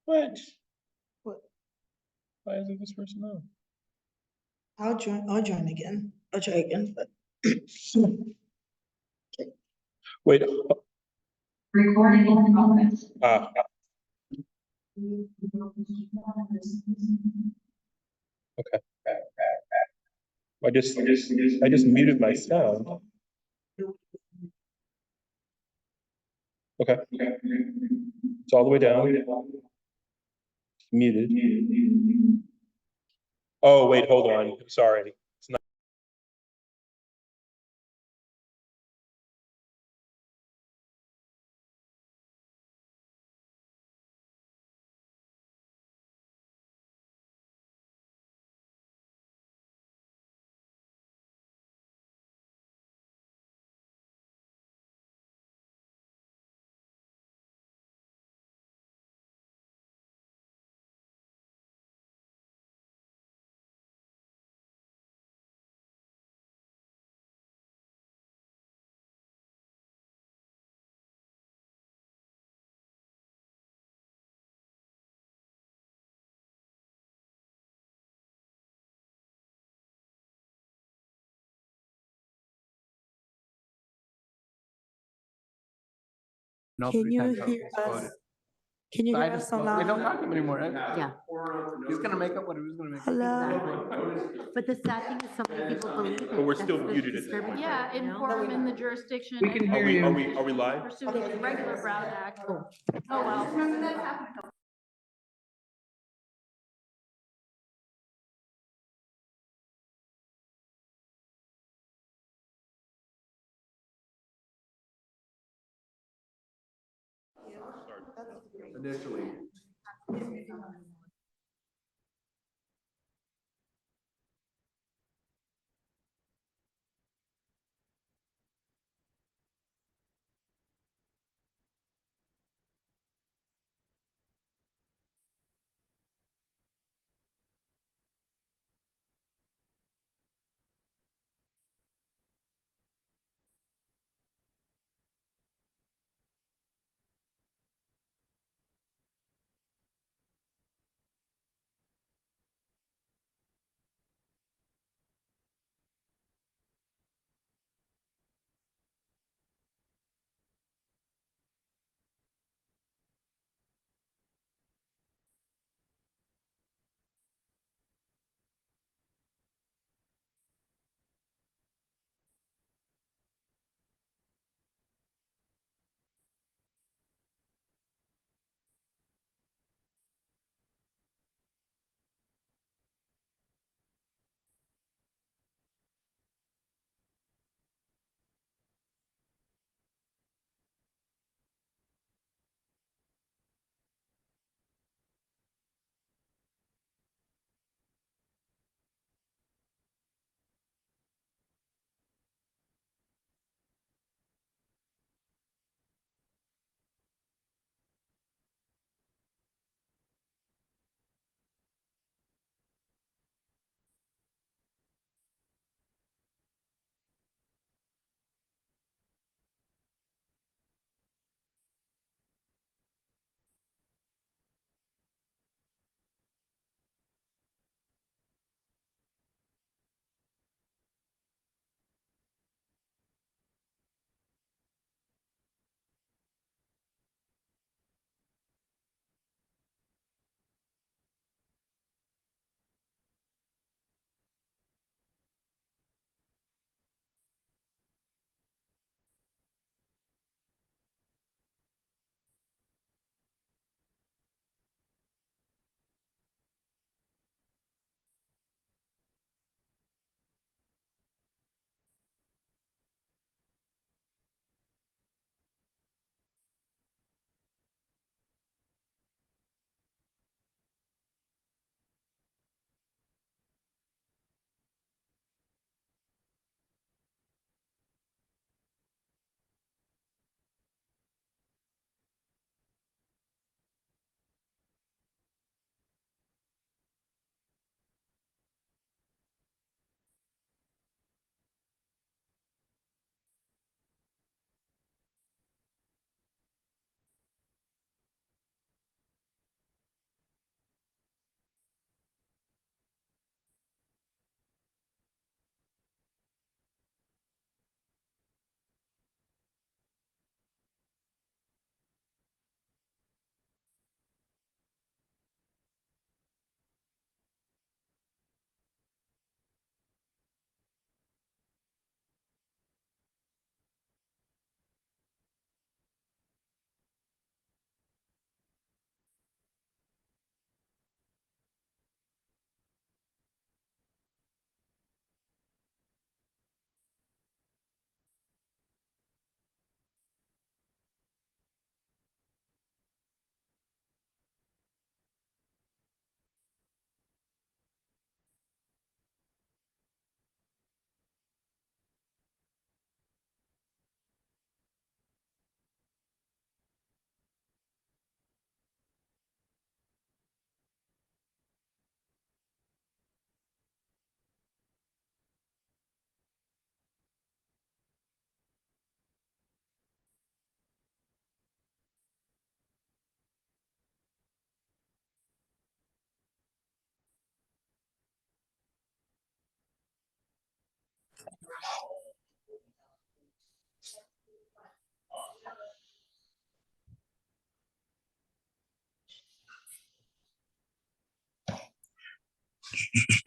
What? What? Why isn't this person on? I'll join again. I'll try again, but. Wait, Recording in progress. okay. I just muted my sound. Okay. It's all the way down. Muted. Oh, wait, hold on. Sorry. It's not. Can you hear us? Can you hear us so We don't loud? talk to him anymore, right? Yeah. He's gonna make up what he was gonna make up. Hello? But the sad thing is so many people believe it. But we're That's still the muted at this disturbing point. part, Yeah, you know? inform in the jurisdiction. We can and hear you. Are we live? Pursue the regular Brown Act. Oh, well. Initially.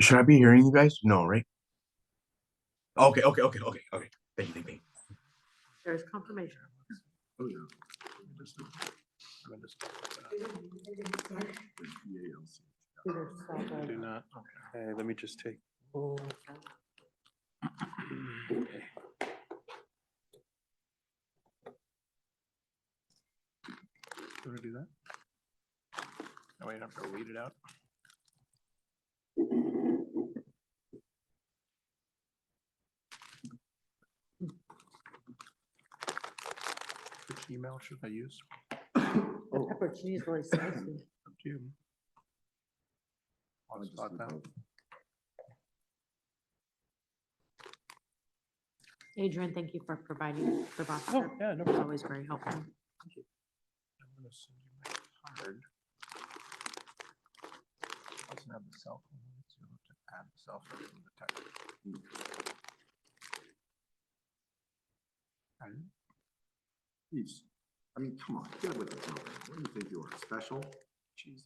Should I be hearing you guys? No, right? Okay. Thank you. There's confirmation. Oh, yeah. I'm gonna just- Do not, okay, let me just take. Okay. You wanna do that? That way you don't have to read it out. Which email should I use? The pepperoni is really spicy. Up to you. I'll spot that. Adrian, thank you for providing the box. Oh, yeah, no It's problem. always very helpful. I'm gonna send you my card. Doesn't have the cell phone, so you'll have to add the cell phone to the text. Pardon? Jeez. I mean, come on, get with the program. What do you think you are, special? Jesus.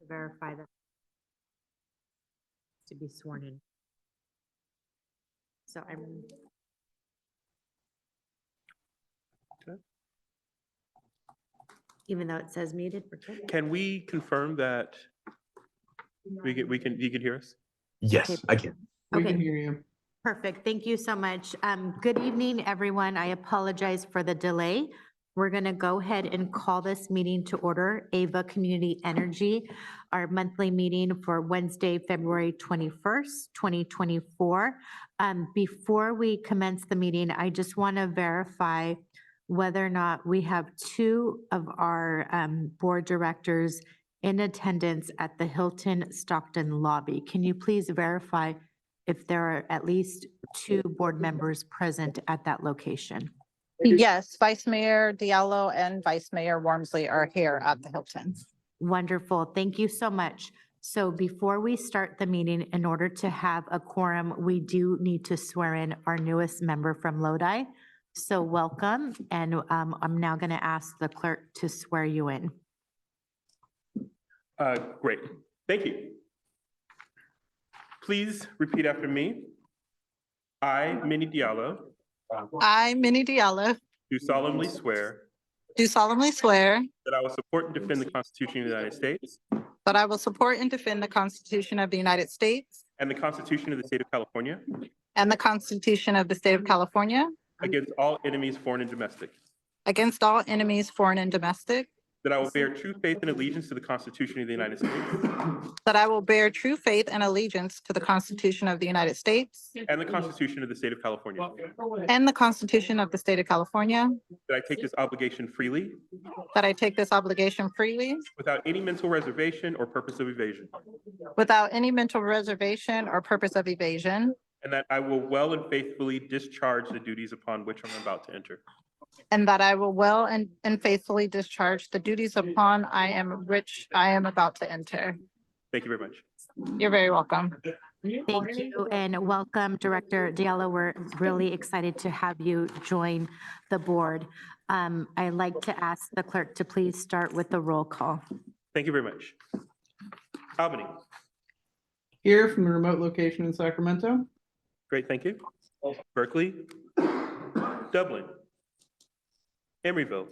To verify that. To be sworn in. So I'm. Okay. Even though it says muted for Kate? Can we confirm that you can hear us? Yes, I can. We Okay. can hear you. Perfect. Thank you so much. Good evening, everyone. I apologize for the delay. We're going to go ahead and call this meeting to order, Ava Community Energy, our monthly meeting for Wednesday, February 21st, 2024. Before we commence the meeting, I just want to verify whether or not we have two of our board directors in attendance at the Hilton Stockton lobby. Can you please verify if there are at least 2 board members present at that location? Yes, Vice Mayor Diallo and Vice Mayor Wormsley are here at the Hilton. Wonderful. Thank you so much. So before we start the meeting, in order to have a quorum, we do need to swear in our newest member from Lodi. So welcome, and I'm now going to ask the clerk to swear you in. Great. Thank you. Please repeat after me. I, Minnie Diallo, I, Minnie Diallo, do solemnly swear do solemnly swear that I will support and defend the Constitution of the United States that I will support and defend the Constitution of the United States and the Constitution of the State of California and the Constitution of the State of California against all enemies, foreign and domestic. against all enemies, foreign and domestic, That I will bear true faith and allegiance to the Constitution of the United States that I will bear true faith and allegiance to the Constitution of the United States and the Constitution of the State of California. and the Constitution of the State of California, That I take this obligation freely, that I take this obligation freely without any mental reservation or purpose of evasion. without any mental reservation or purpose of evasion, And that I will well and faithfully discharge the duties upon which I'm about to enter. and that I will well and faithfully discharge the duties upon I am about to enter. Thank you very much. You're very welcome. Thank you and welcome, Director Diallo. We're really excited to have you join the board. I'd like to ask the clerk to please start with the roll call. Thank you very much. Albany, Here from the remote location in Sacramento. great, thank you. Berkeley, Dublin, Emeryville,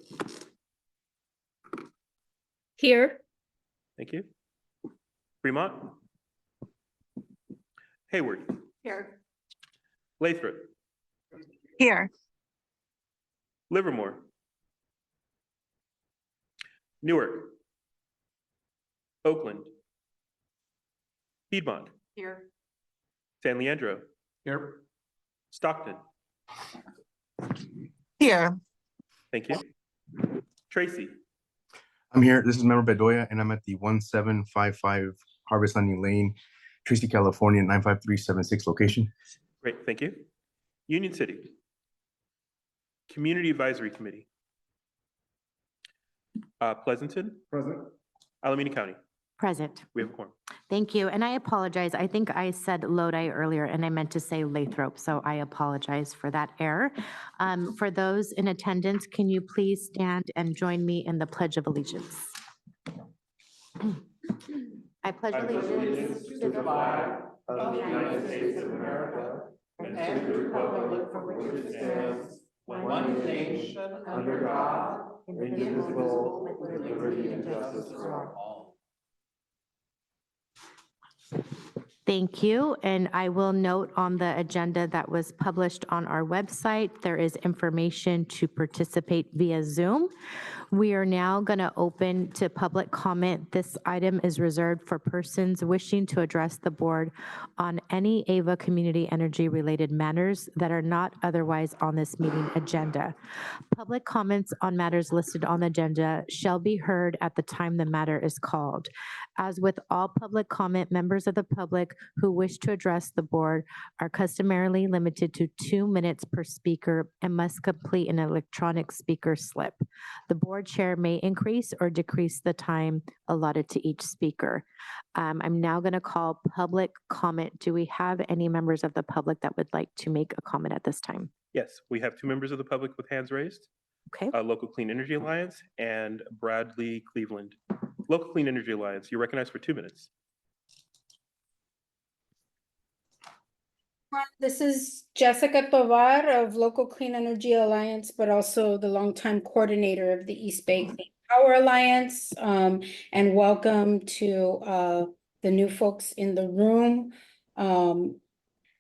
Here. thank you. Fremont, Hayward, Here. Lathrop, Here, Livermore, Newark, Oakland, Piedmont, Here. San Leandro, Here. Stockton, here, thank you. Tracy, I'm here. This is Member Bedoya, and I'm at the 1755 Harvest Landing Lane, Tracy, California, 95376 location. great, thank you. Union City, Community Advisory Committee, Pleasanton, Present. Alameda County, Present. we have a quorum. Thank you. And I apologize. I think I said Lodi earlier and I meant to say Lathrop, so I apologize for that error. For those in attendance, can you please stand and join me in the Pledge of Allegiance? I pledge allegiance to the flag of the United States of America and to the republic for which it stands, one nation, under God, indivisible, with liberty and justice for all. Thank you. And I will note on the agenda that was published on our website, there is information to participate via Zoom. We are now going to open to public comment. This item is reserved for persons wishing to address the board on any AVA community energy related matters that are not otherwise on this meeting agenda. Public comments on matters listed on the agenda shall be heard at the time the matter is called. As with all public comment, members of the public who wish to address the board are customarily limited to 2 minutes per speaker and must complete an electronic speaker slip. The board chair may increase or decrease the time allotted to each speaker. I'm now going to call public comment. Do we have any members of the public that would like to make a comment at this time? Yes, we have 2 members of the public with hands raised, Okay. Local Clean Energy Alliance and Bradley Cleveland. Local Clean Energy Alliance, you're recognized for 2 minutes. This is Jessica Tovar of Local Clean Energy Alliance, but also the longtime coordinator of the East Bay Clean Power Alliance. And welcome to the new folks in the room.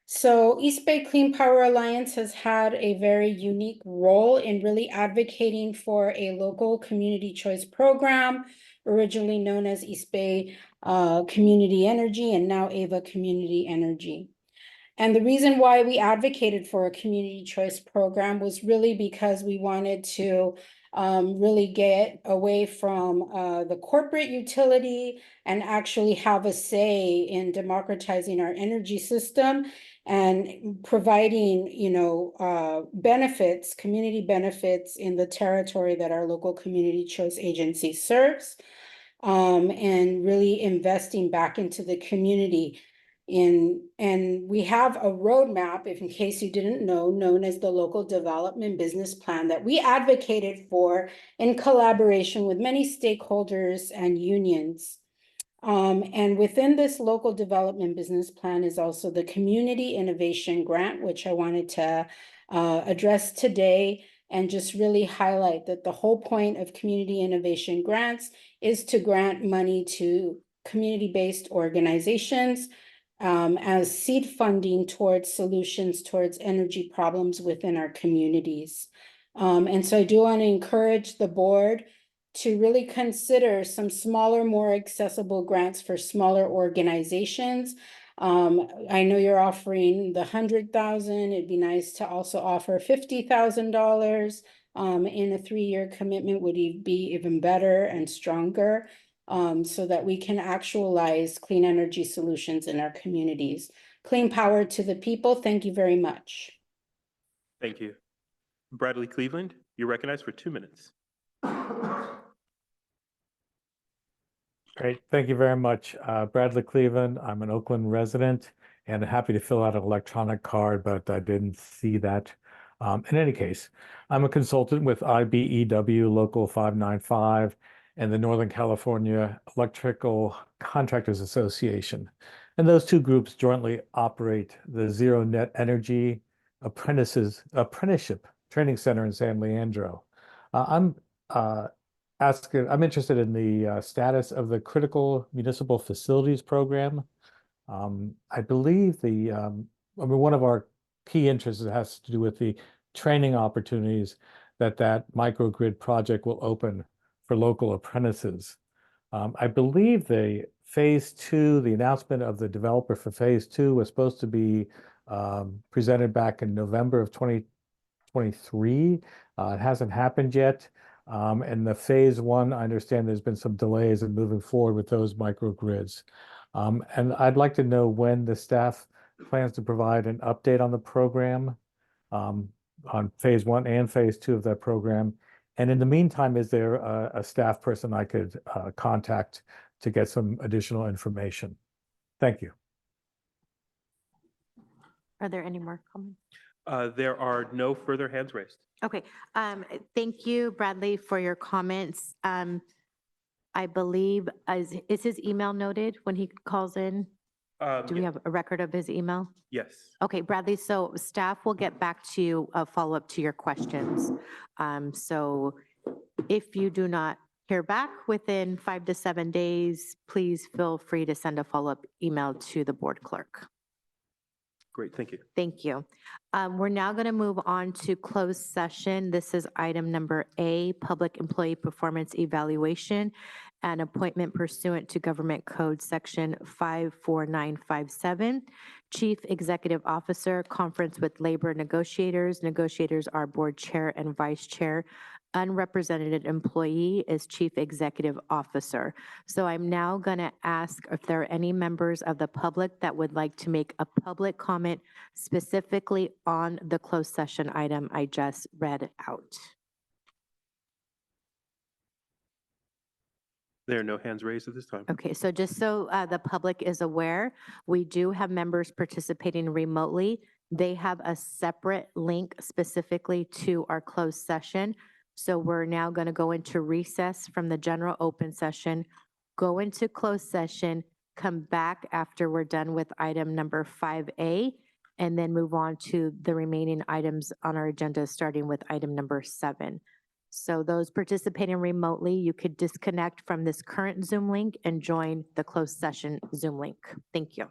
So East Bay Clean Power Alliance has had a very unique role in really advocating for a local community choice program, originally known as East Bay Community Energy and now AVA Community Energy. And the reason why we advocated for a community choice program was really because we wanted to really get away from the corporate utility and actually have a say in democratizing our energy system and providing, benefits, community benefits in the territory that our local community choice agency serves. And really investing back into the community. And we have a roadmap, if in case you didn't know, known as the Local Development Business Plan that we advocated for in collaboration with many stakeholders and unions. And within this local development business plan is also the Community Innovation Grant, which I wanted to address today and just really highlight that the whole point of community innovation grants is to grant money to community-based organizations as seed funding towards solutions towards energy problems within our communities. And so I do want to encourage the board to really consider some smaller, more accessible grants for smaller organizations. I know you're offering the 100,000. It'd be nice to also offer $50,000 in a 3-year commitment would be even better and stronger, so that we can actualize clean energy solutions in our communities. Clean power to the people. Thank you very much. Thank you. Bradley Cleveland, you're recognized for 2 minutes. Great. Thank you very much. Bradley Cleveland. I'm an Oakland resident and happy to fill out an electronic card, but I didn't see that. In any case, I'm a consultant with IBEW Local 595 and the Northern California Electrical Contractors Association. And those two groups jointly operate the Zero Net Energy Apprenticeship Training Center in San Leandro. I'm interested in the status of the Critical Municipal Facilities Program. I believe one of our key interests has to do with the training opportunities that microgrid project will open for local apprentices. I believe the phase 2, the announcement of the developer for phase 2 was supposed to be presented back in November of 2023. It hasn't happened yet. And the phase 1, I understand there's been some delays in moving forward with those microgrids. And I'd like to know when the staff plans to provide an update on the program, on phase 1 and phase 2 of that program. And in the meantime, is there a staff person I could contact to get some additional information? Thank you. Are there any more comments? There are no further hands raised. Okay, thank you, Bradley, for your comments. I believe, is his email noted when he calls in? Do we have a record of his email? Yes. Okay, Bradley, so staff will get back to you, follow up to your questions. So if you do not hear back within 5 to 7 days, please feel free to send a follow-up email to the board clerk. Great, thank you. Thank you. We're now going to move on to closed session. This is item number A, Public Employee Performance Evaluation and Appointment Pursuant to Government Code Section 54957. Chief Executive Officer, Conference with Labor Negotiators. Negotiators are Board Chair and Vice Chair. Unrepresented employee is Chief Executive Officer. So I'm now going to ask if there are any members of the public that would like to make a public comment specifically on the closed session item I just read out. There are no hands raised at this time. Okay, so just so the public is aware, we do have members participating remotely. They have a separate link specifically to our closed session. So we're now going to go into recess from the general open session, go into closed session, come back after we're done with item number 5A, and then move on to the remaining items on our agenda, starting with item number 7. So those participating remotely, you could disconnect from this current Zoom link and join the closed session Zoom link. Thank you.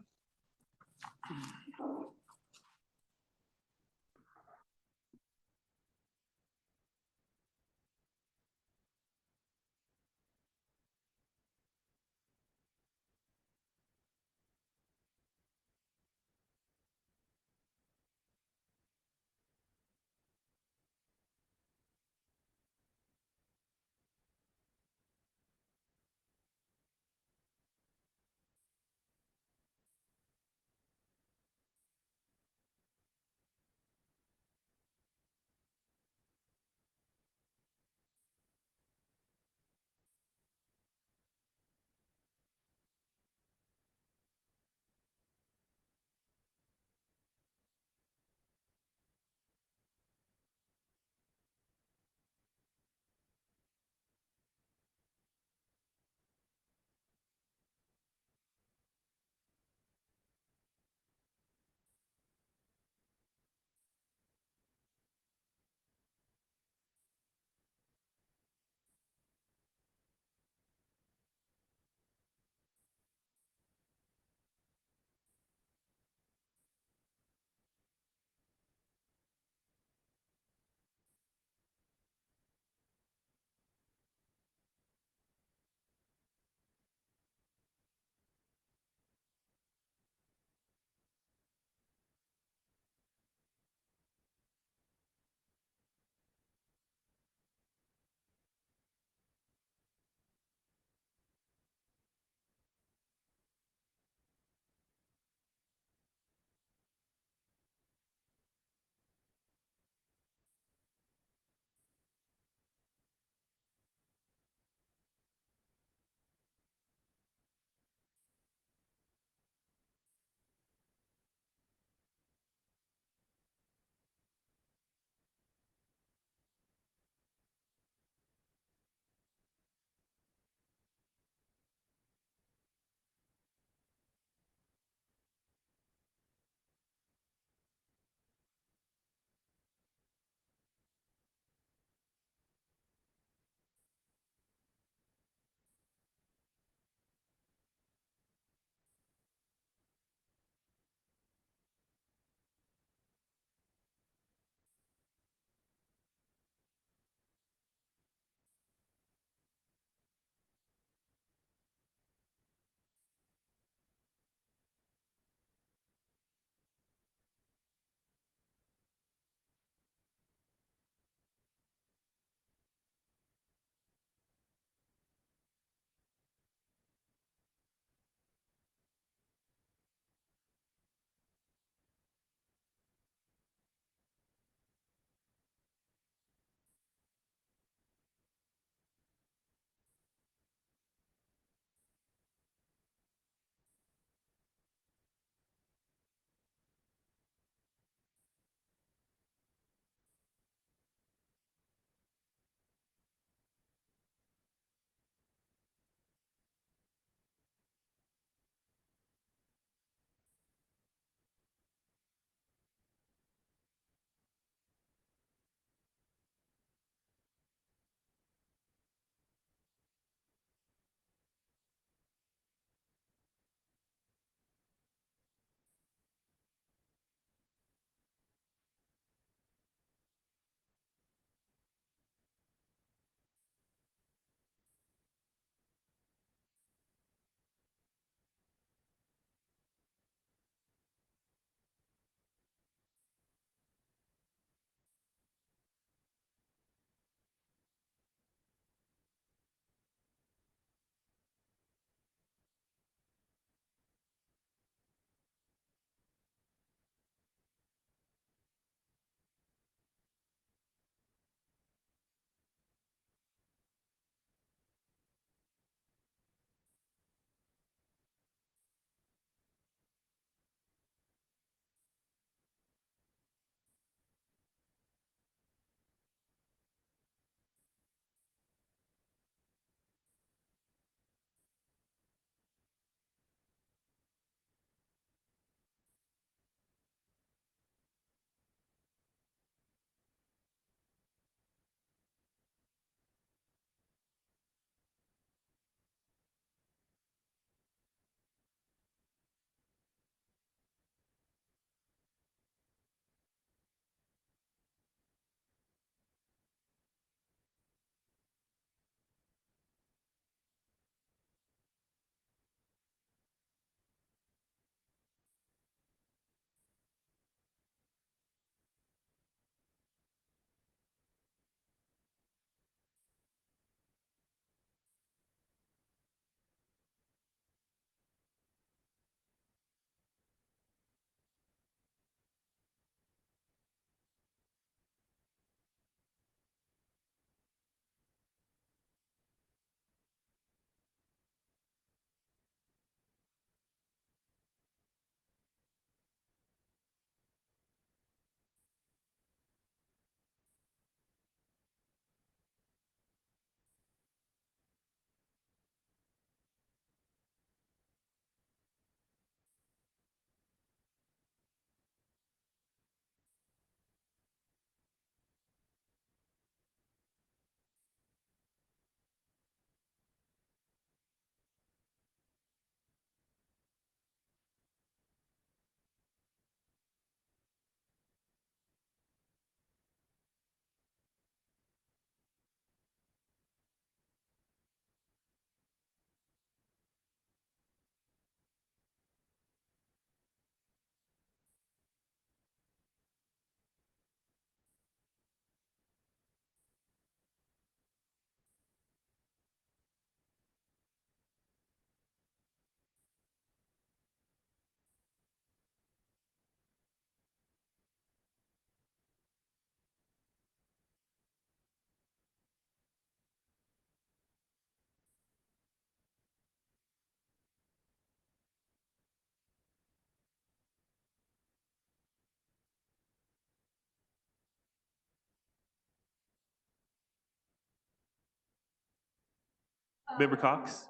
Member Cox?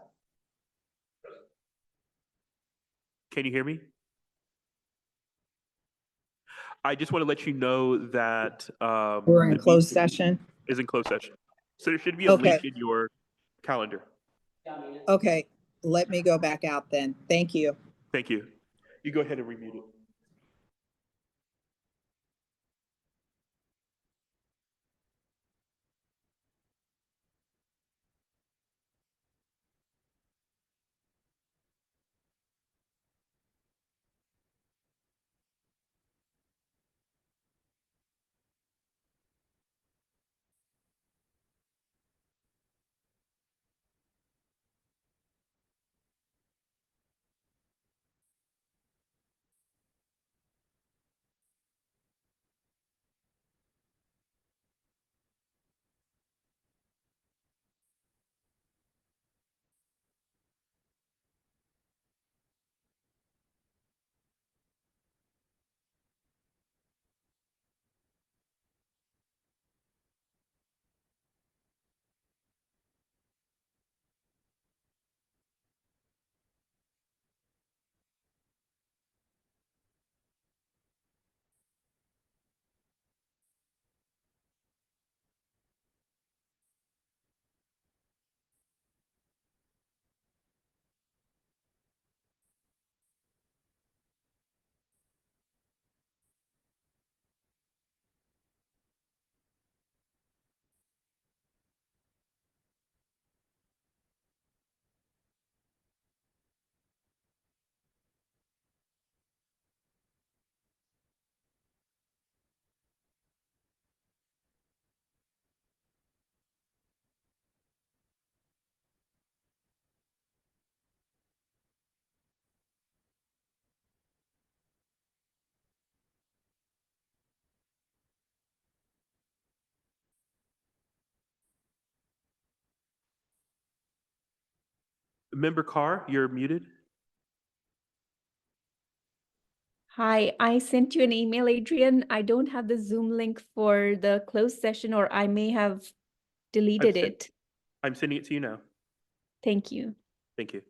Can you hear me? I just want to let you know that We're in the closed meeting session. is in closed session. So there should be a Okay. link in your calendar. Okay, let me go back out then. Thank you. Thank you. You go ahead and remute it. Member Carr, you're muted. Hi, I sent you an email, Adrian. I don't have the Zoom link for the closed session, or I may have deleted sent- it. I'm sending it to you now. Thank you. Thank you.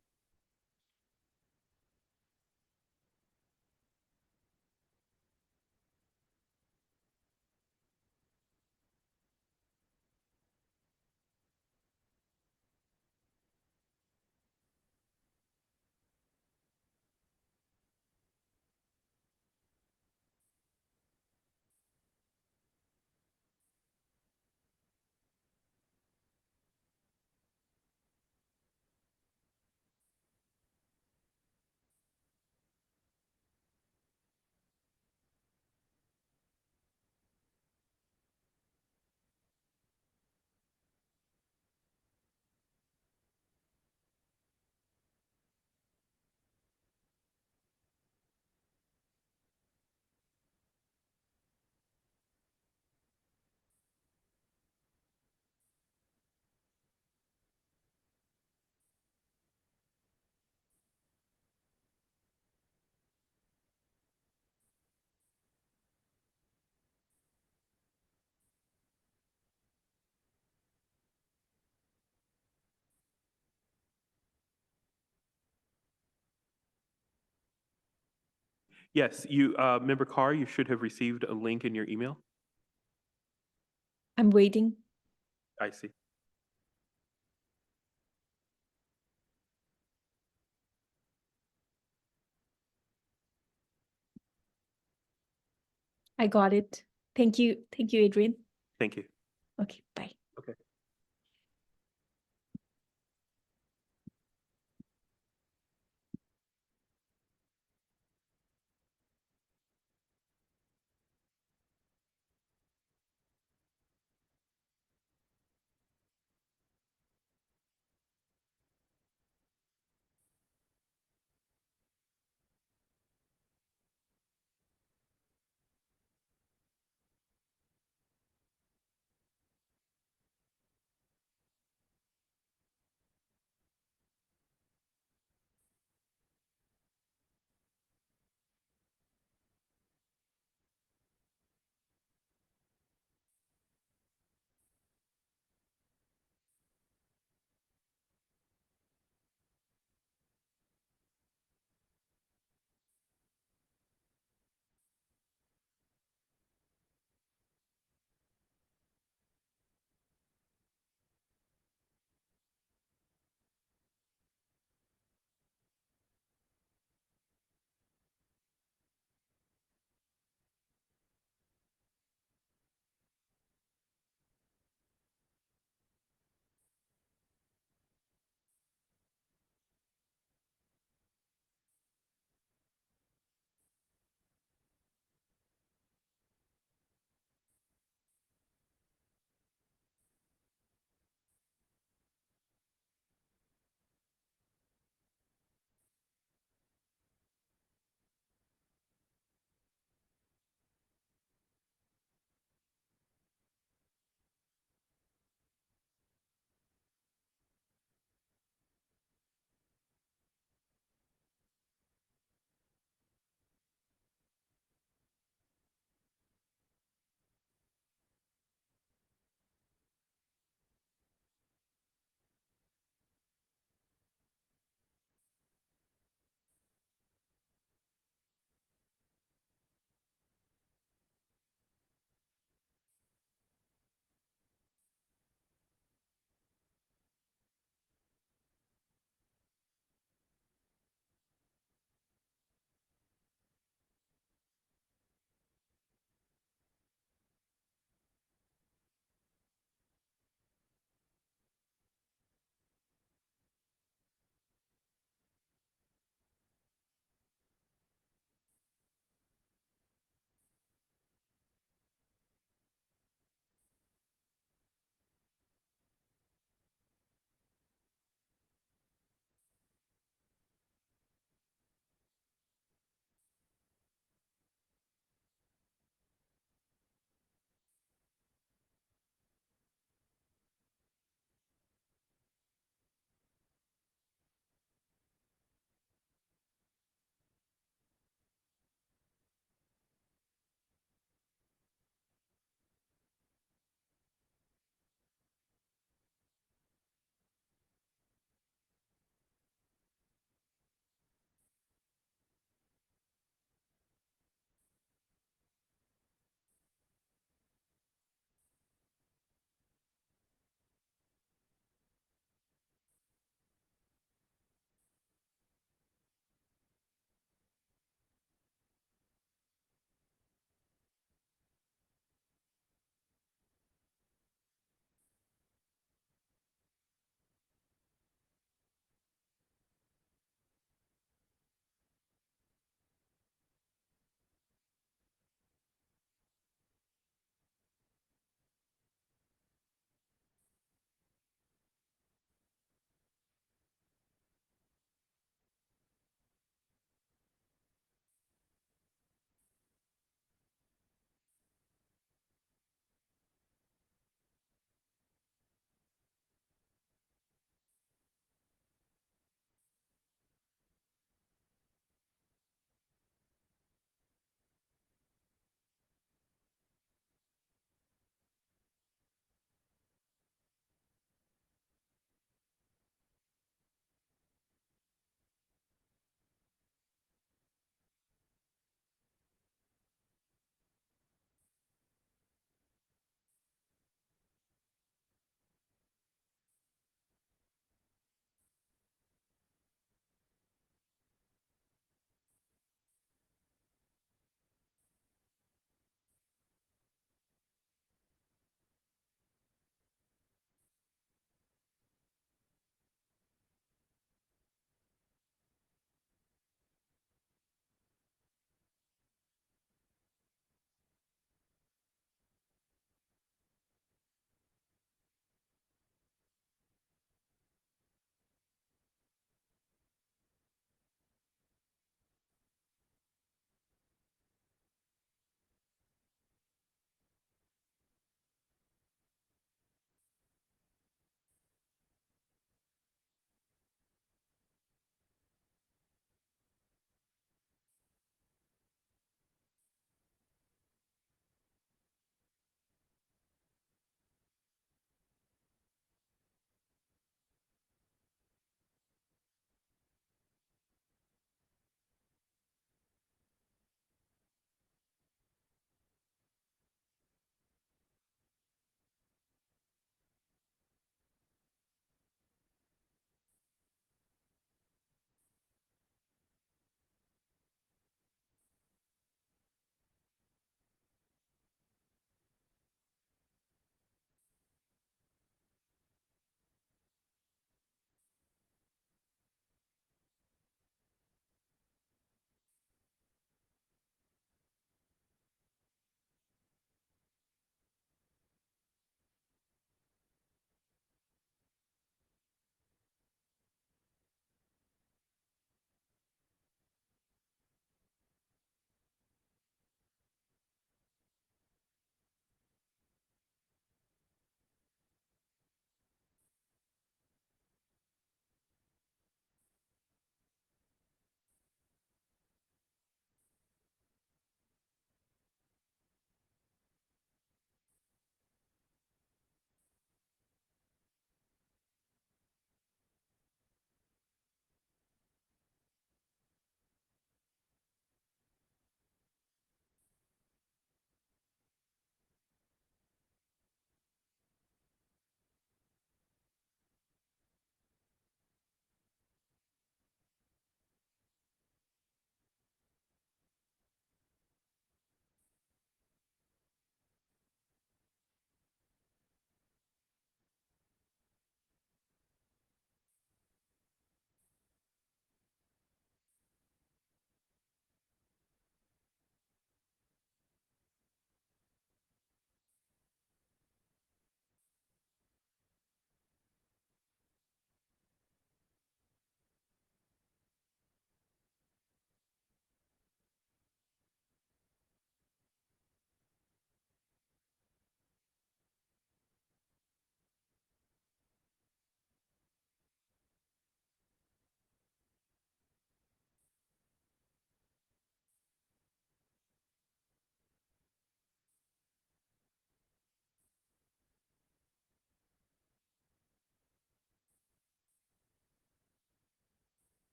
Yes, you, Member Carr, you should have received a link in your email. I'm waiting. I see. I got it. Thank you. Thank you, Adrian. Thank you. Okay, bye. Okay.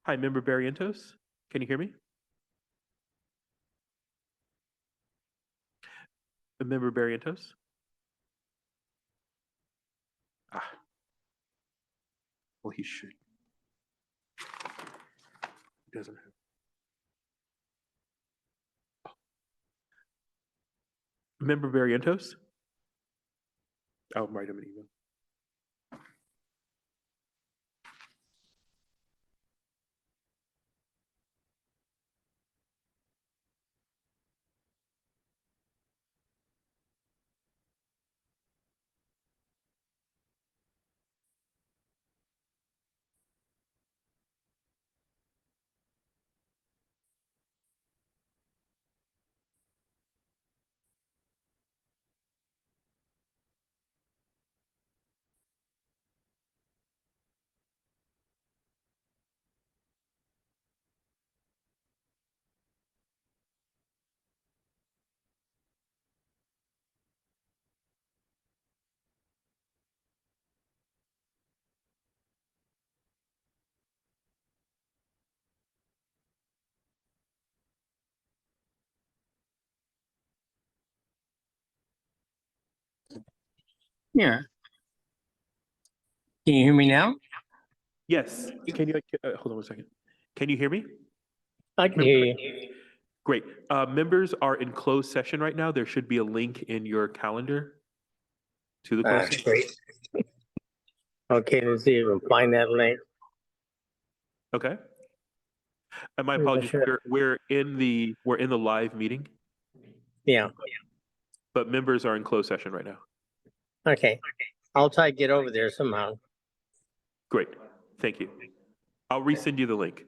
Hi, Member Barrientos. Can you hear me? Member Barrientos? Ah. Well, he should. He doesn't have. Member Barrientos? I'll write him an email. Yeah. Can you hear me now? Yes. Can you hold on one second? Can you hear me? I can hear you. Great. Members are in closed session right now. There should be a link in your calendar to the closed session. Great. Okay, let's see if we can find that link. Okay. And my Yeah, apologies. sure. We're in the live meeting, Yeah, but members are in closed session right now. okay. I'll try to get over there somehow. Great. Thank you. I'll resend you the link.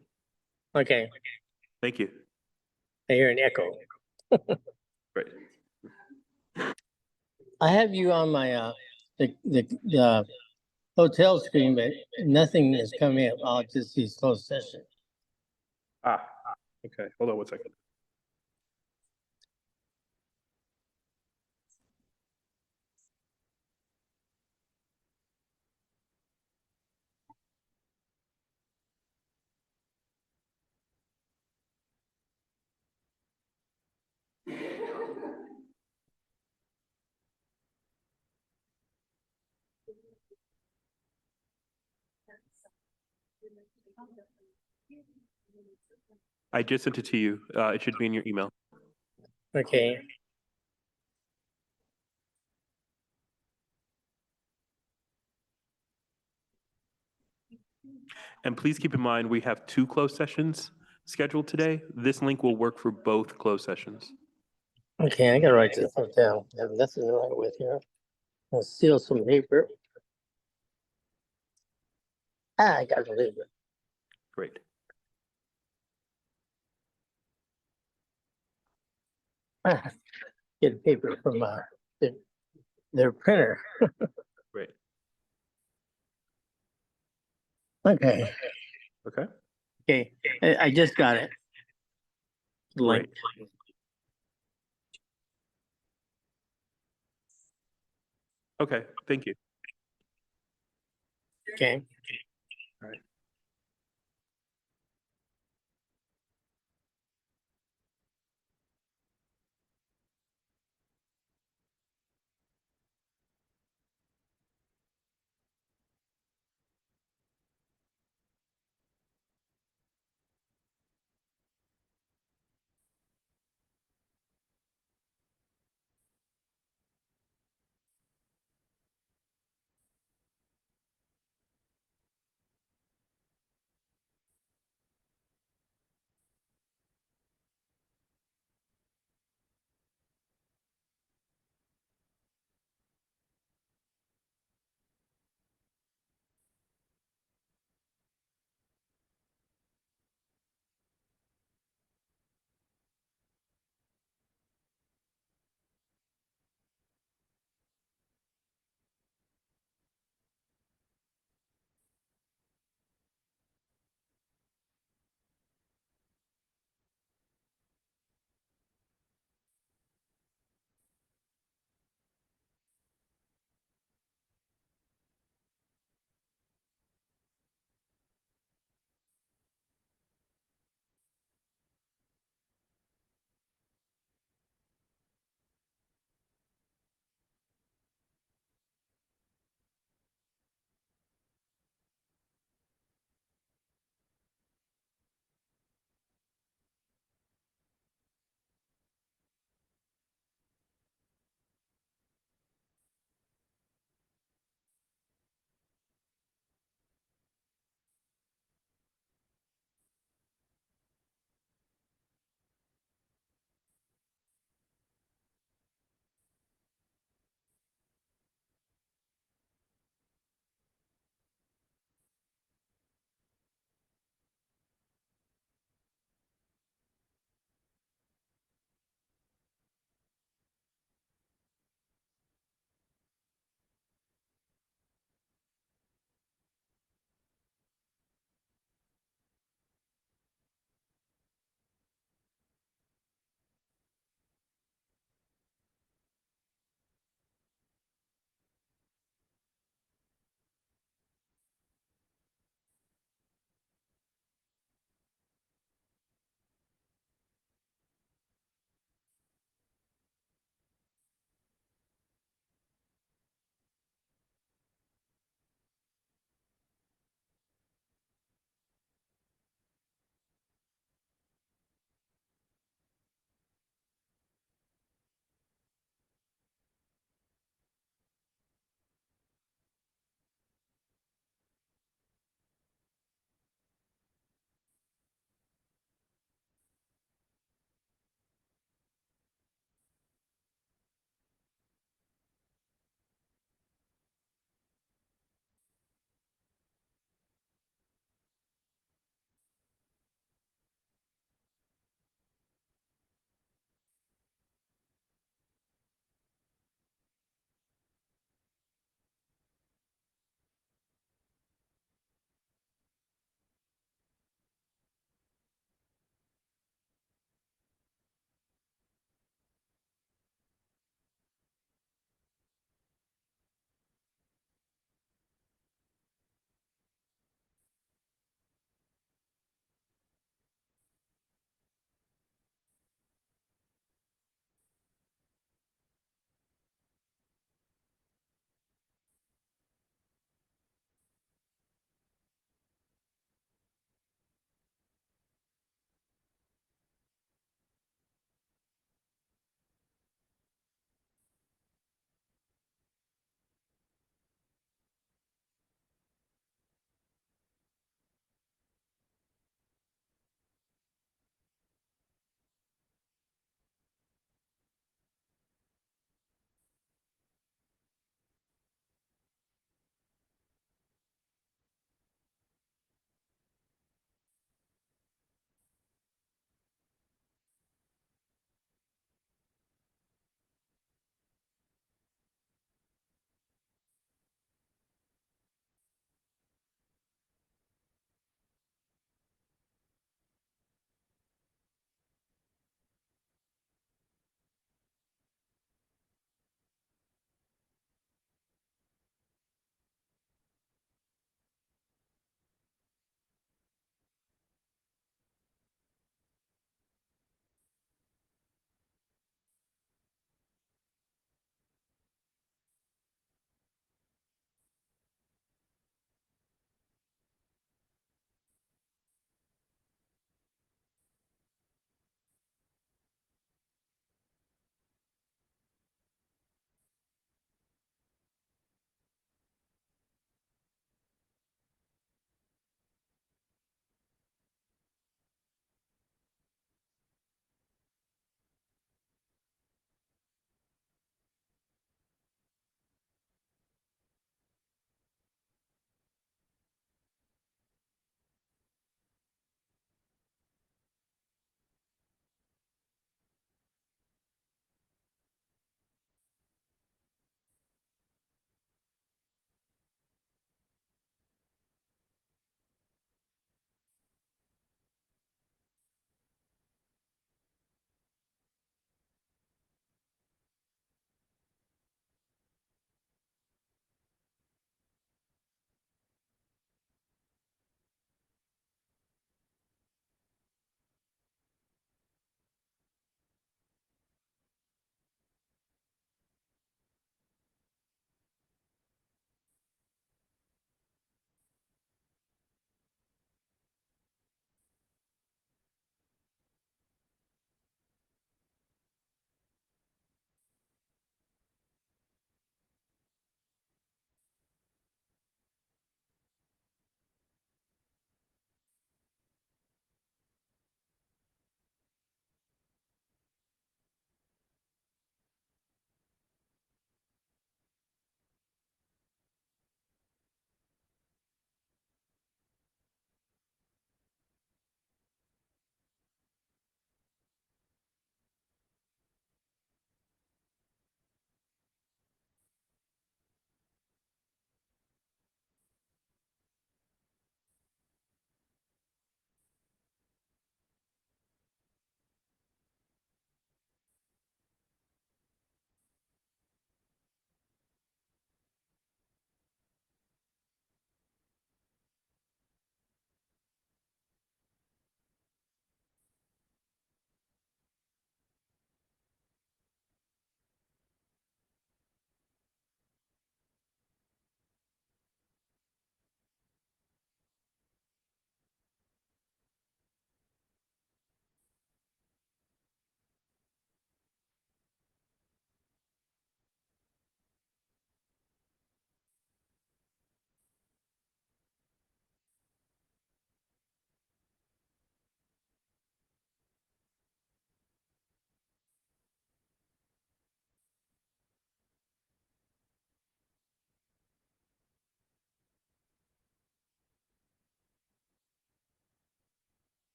Okay, Thank you. I hear an echo. Great. I have you on my, the hotel screen, but nothing is coming up. I'll just see closed session. Ah, okay. Hold on one second. I just sent it to you. It should be in your email. Okay, And please keep in mind, we have 2 closed sessions scheduled today. This link will work for both closed sessions. okay, I gotta write this stuff down. I have nothing to write with here. I'll steal some paper. I got to leave it. Great. Get paper from their printer. Great. Okay, Okay. okay, I just got it. Link. Great. Okay. Thank you. Okay. All right.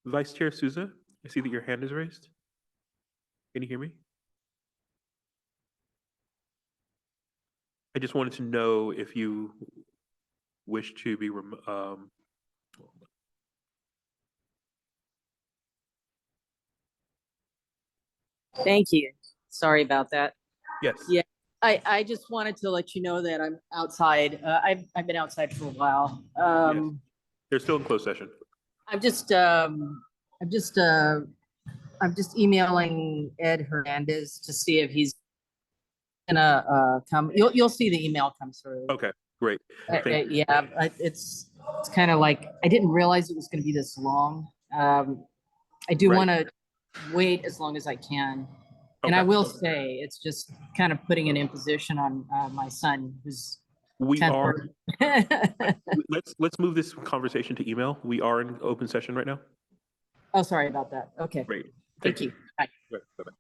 Vice Chair Souza, I see that your hand is raised. Can you hear me? I just wanted to know if you wish to be Thank you. Sorry about that. yes. Yeah, I just wanted to let you know that I'm outside. I've been outside for a while. Yes. They're still in closed session. I'm just emailing Ed Hernandez to see if he's gonna come. You'll see the email come through. Okay, great. Thank you. Yeah, it's kind of like I didn't realize it was going to be this long. I do Right. want to wait as long as I can, and I Okay. will say it's just kind of putting an imposition on my son, who's We are, temper. let's move this conversation to email. We are in open session right now. Oh, sorry about that. Okay, Great. thank you. Bye. Right, bye-bye.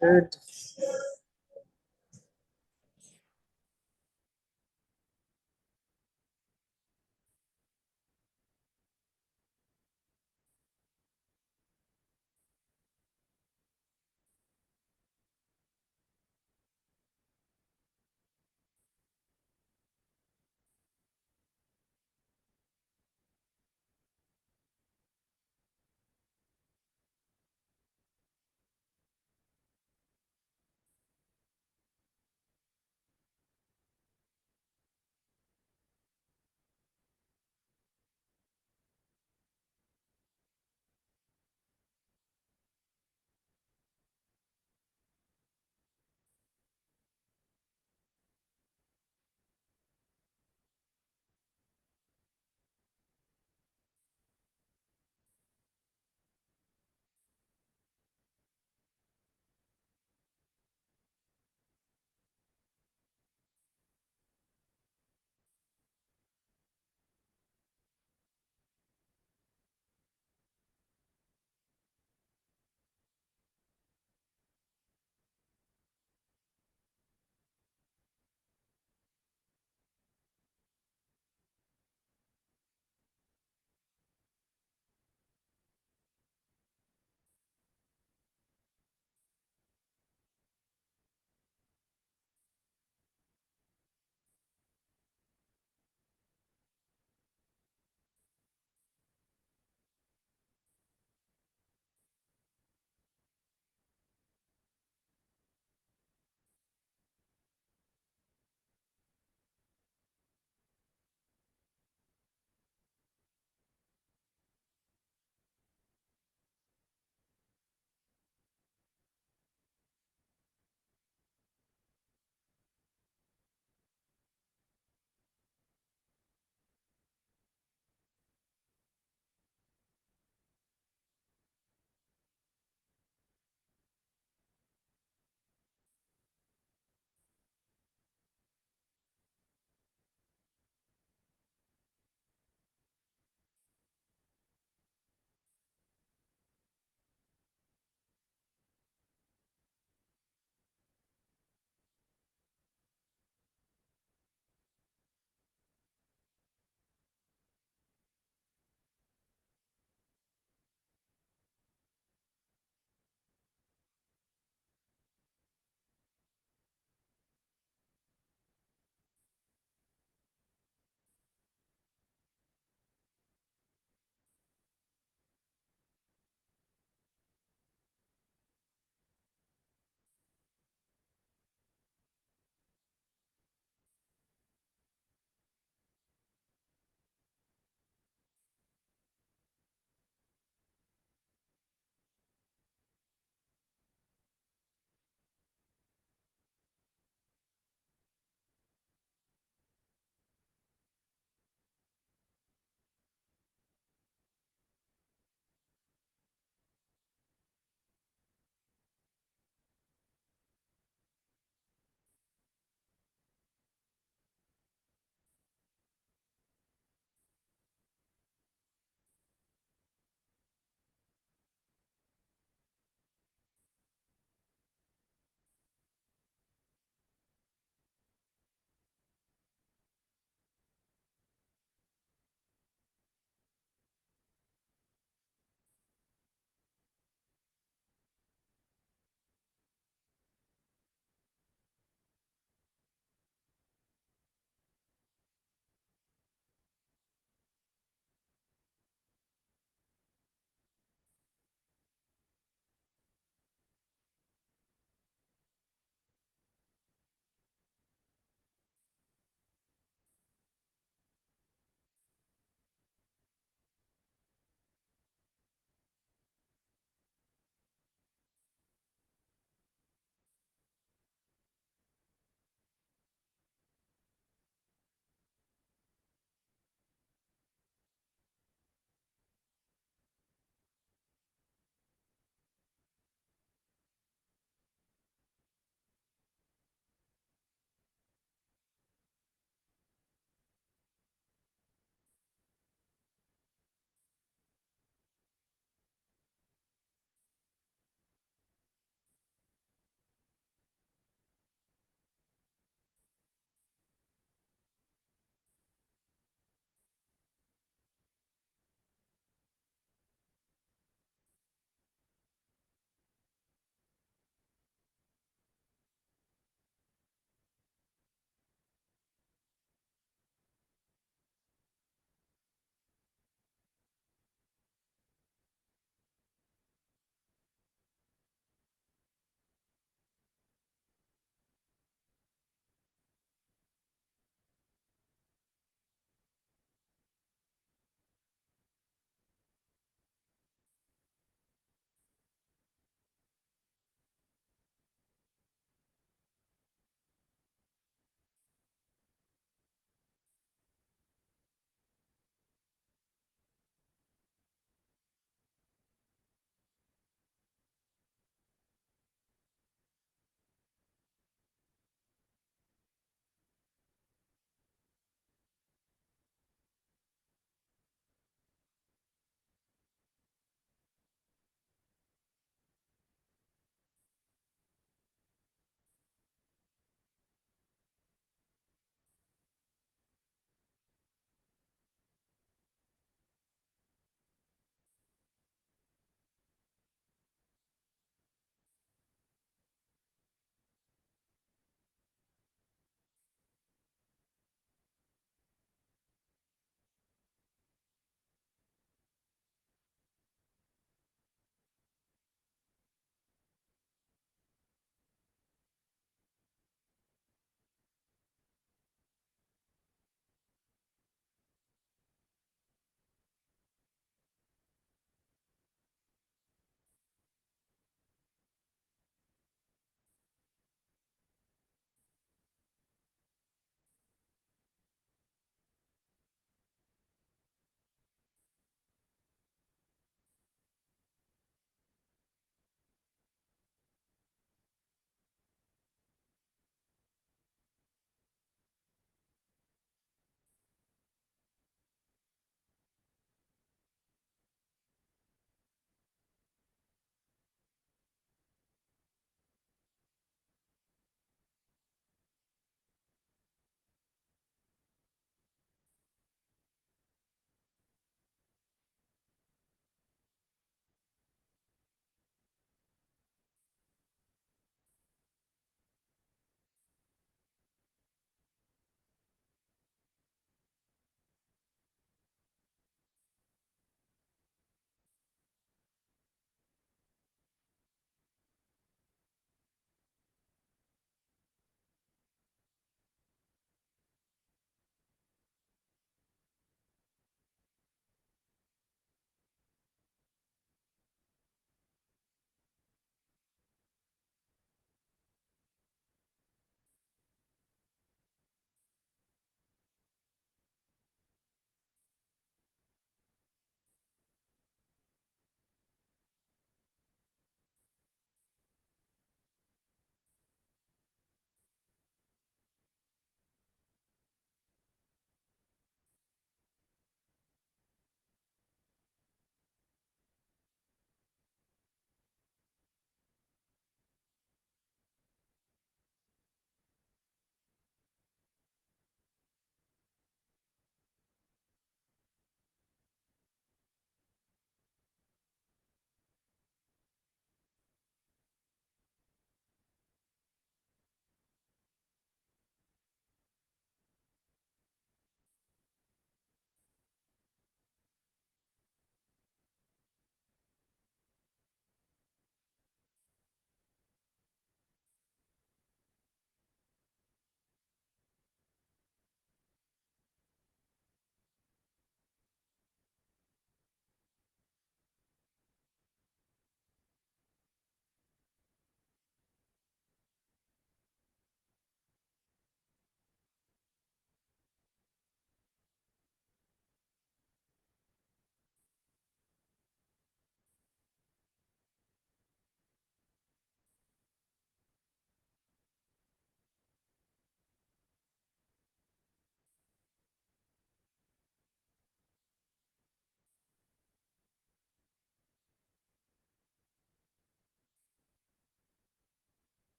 Good.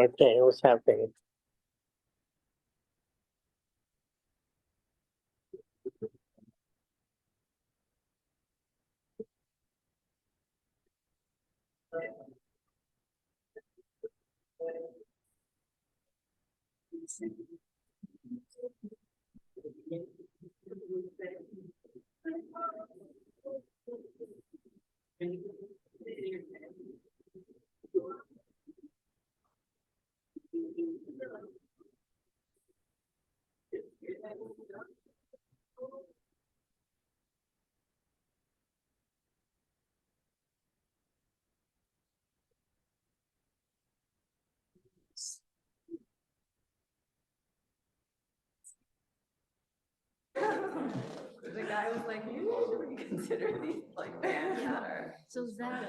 Okay, what's happening? The guy was like, should we consider these like band matter? So Zach,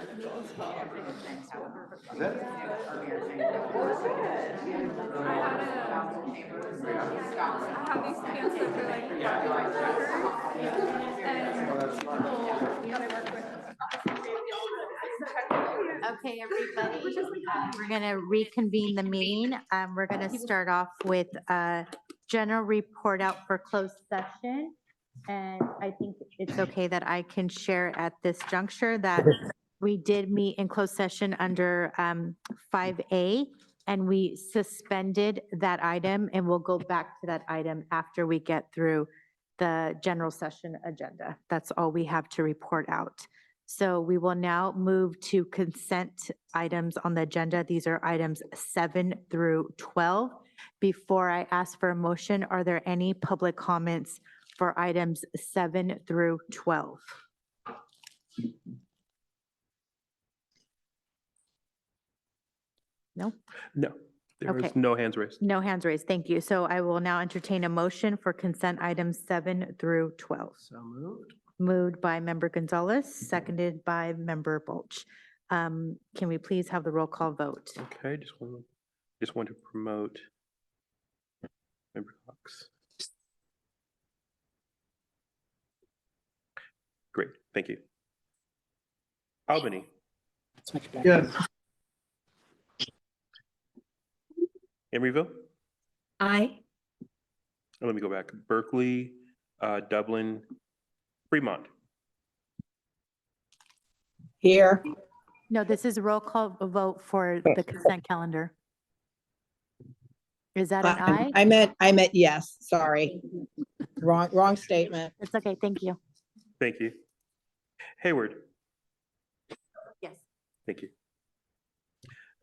Okay, everybody, we're gonna reconvene the meeting. We're gonna start off with a general report out for closed session. And I think it's okay that I can share at this juncture that we did meet in closed session under 5A, and we suspended that item, and we'll go back to that item after we get through the general session agenda. That's all we have to report out. So we will now move to consent items on the agenda. These are items 7 through 12. Before I ask for a motion, are there any public comments for items 7 through 12? No? No, there was Okay. no hands raised. No hands raised. Thank you. So I will now entertain a motion for consent items 7 through 12. So moved. Moved by Member Gonzalez, seconded by Member Bulch. Can we please have the roll call vote? Okay, just want to promote Member Cox. Great, thank you. Albany, Yes. Emeryville, Aye. let me go back. Berkeley, Dublin, Fremont. Here. No, this is a roll call vote for the consent calendar. Is that an aye? I meant yes, sorry. Wrong statement. It's okay, thank you. Thank you. Hayward, Yes. thank you.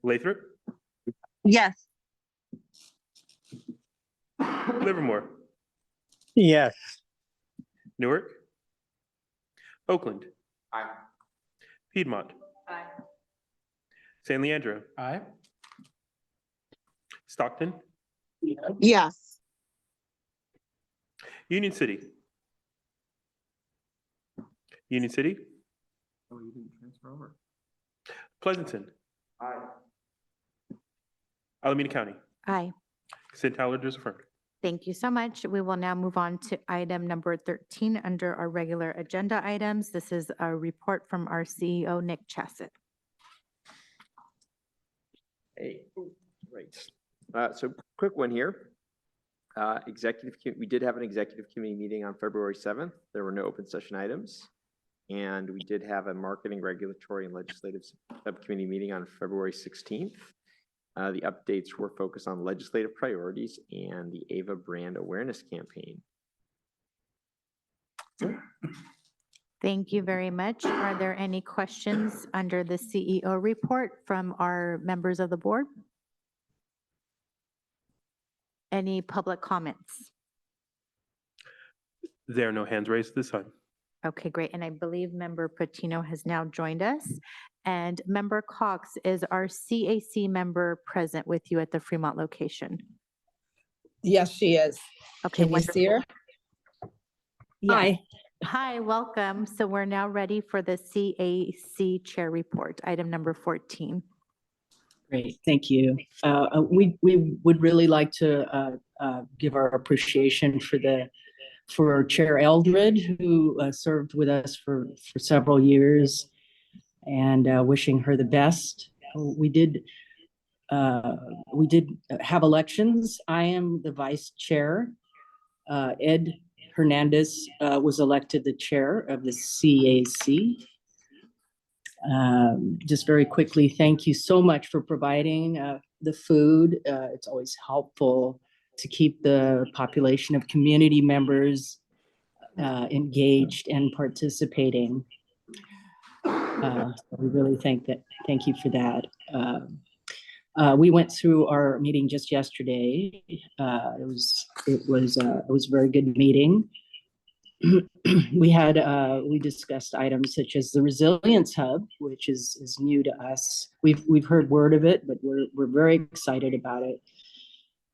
Lathrop, Yes. Livermore, Yes. Newark, Oakland, Aye. Piedmont, Aye. San Leandro, Aye. Stockton, Yes. Union City. Union City, Oh, you didn't transfer over? Pleasanton, Aye. Alameda County. Aye. Consent calendar is affirmed. Thank you so much. We will now move on to item number 13 under our regular agenda items. This is a report from our CEO, Nick Chassett. Hey, right. So quick one here. We did have an executive committee meeting on February 7th. There were no open session items. And we did have a marketing, regulatory, and legislative subcommittee meeting on February 16th. The updates were focused on legislative priorities and the AVA brand awareness campaign. Thank you very much. Are there any questions under the CEO report from our members of the board? Any public comments? There are no hands raised this time. Okay, great. And I believe Member Patino has now joined us. And Member Cox, is our CAC member present with you at the Fremont location? Yes, she is. Okay, Can you see her? Hi. Hi, welcome. So we're now ready for the CAC chair report, item number 14. Great, thank you. We would really like to give our appreciation for Chair Eldred, who served with us for several years, and wishing her the best. We did we did have elections. I am the vice chair. Ed Hernandez was elected the chair of the CAC. Just very quickly, thank you so much for providing the food. It's always helpful to keep the population of community members engaged and participating. We really thank you for that. We went through our meeting just yesterday. It was a very good meeting. We discussed items such as the Resilience Hub, which is new to us. We've heard word of it, but we're very excited about it.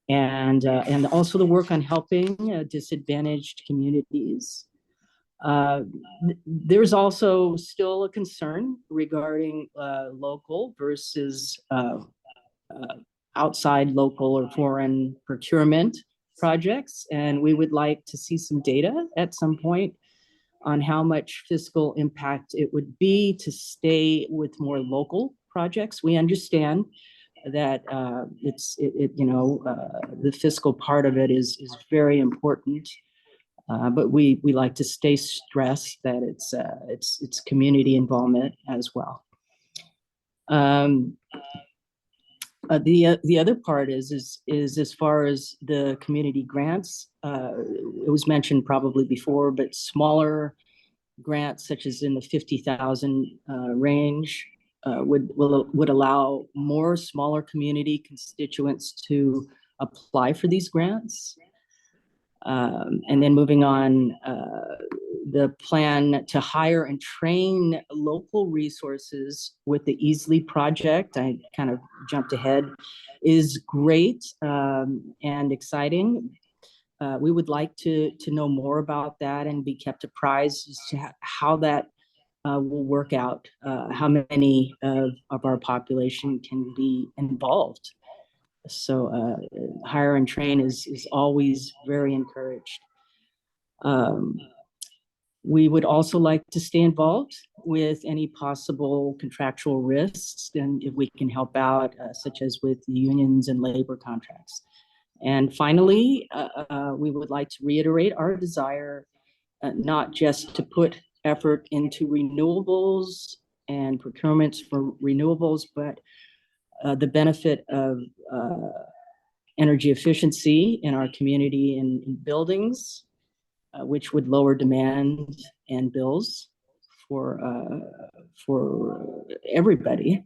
And also the work on helping disadvantaged communities. There's also still a concern regarding local versus outside local or foreign procurement projects, and we would like to see some data at some point on how much fiscal impact it would be to stay with more local projects. We understand that the fiscal part of it is very important, but we like to stay stressed that it's community involvement as well. The other part is as far as the community grants, it was mentioned probably before, but smaller grants such as in the 50,000 range would allow more smaller community constituents to apply for these grants. And then moving on, the plan to hire and train local resources with the Easley project, I kind of jumped ahead, is great and exciting. We would like to know more about that and be kept apprised as to how that will work out, how many of our population can be involved. So hire and train is always very encouraged. We would also like to stay involved with any possible contractual risks, and if we can help out, such as with unions and labor contracts. And finally, we would like to reiterate our desire not just to put effort into renewables and procurements for renewables, but the benefit of energy efficiency in our community and in buildings, which would lower demand and bills for everybody,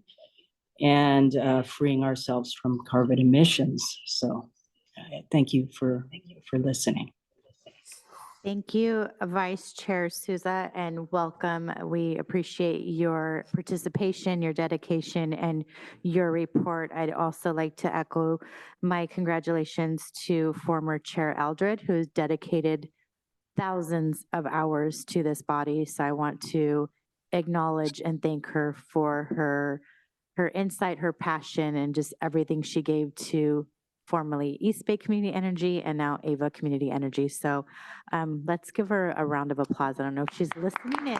and freeing ourselves from carbon emissions. So thank you for listening. Thank you, Vice Chair Souza, and welcome. We appreciate your participation, your dedication, and your report. I'd also like to echo my congratulations to former Chair Eldred, who's dedicated thousands of hours to this body. So I want to acknowledge and thank her for her insight, her passion, and just everything she gave to formerly East Bay Community Energy and now Ava Community Energy. So let's give her a round of applause. I don't know if she's listening in.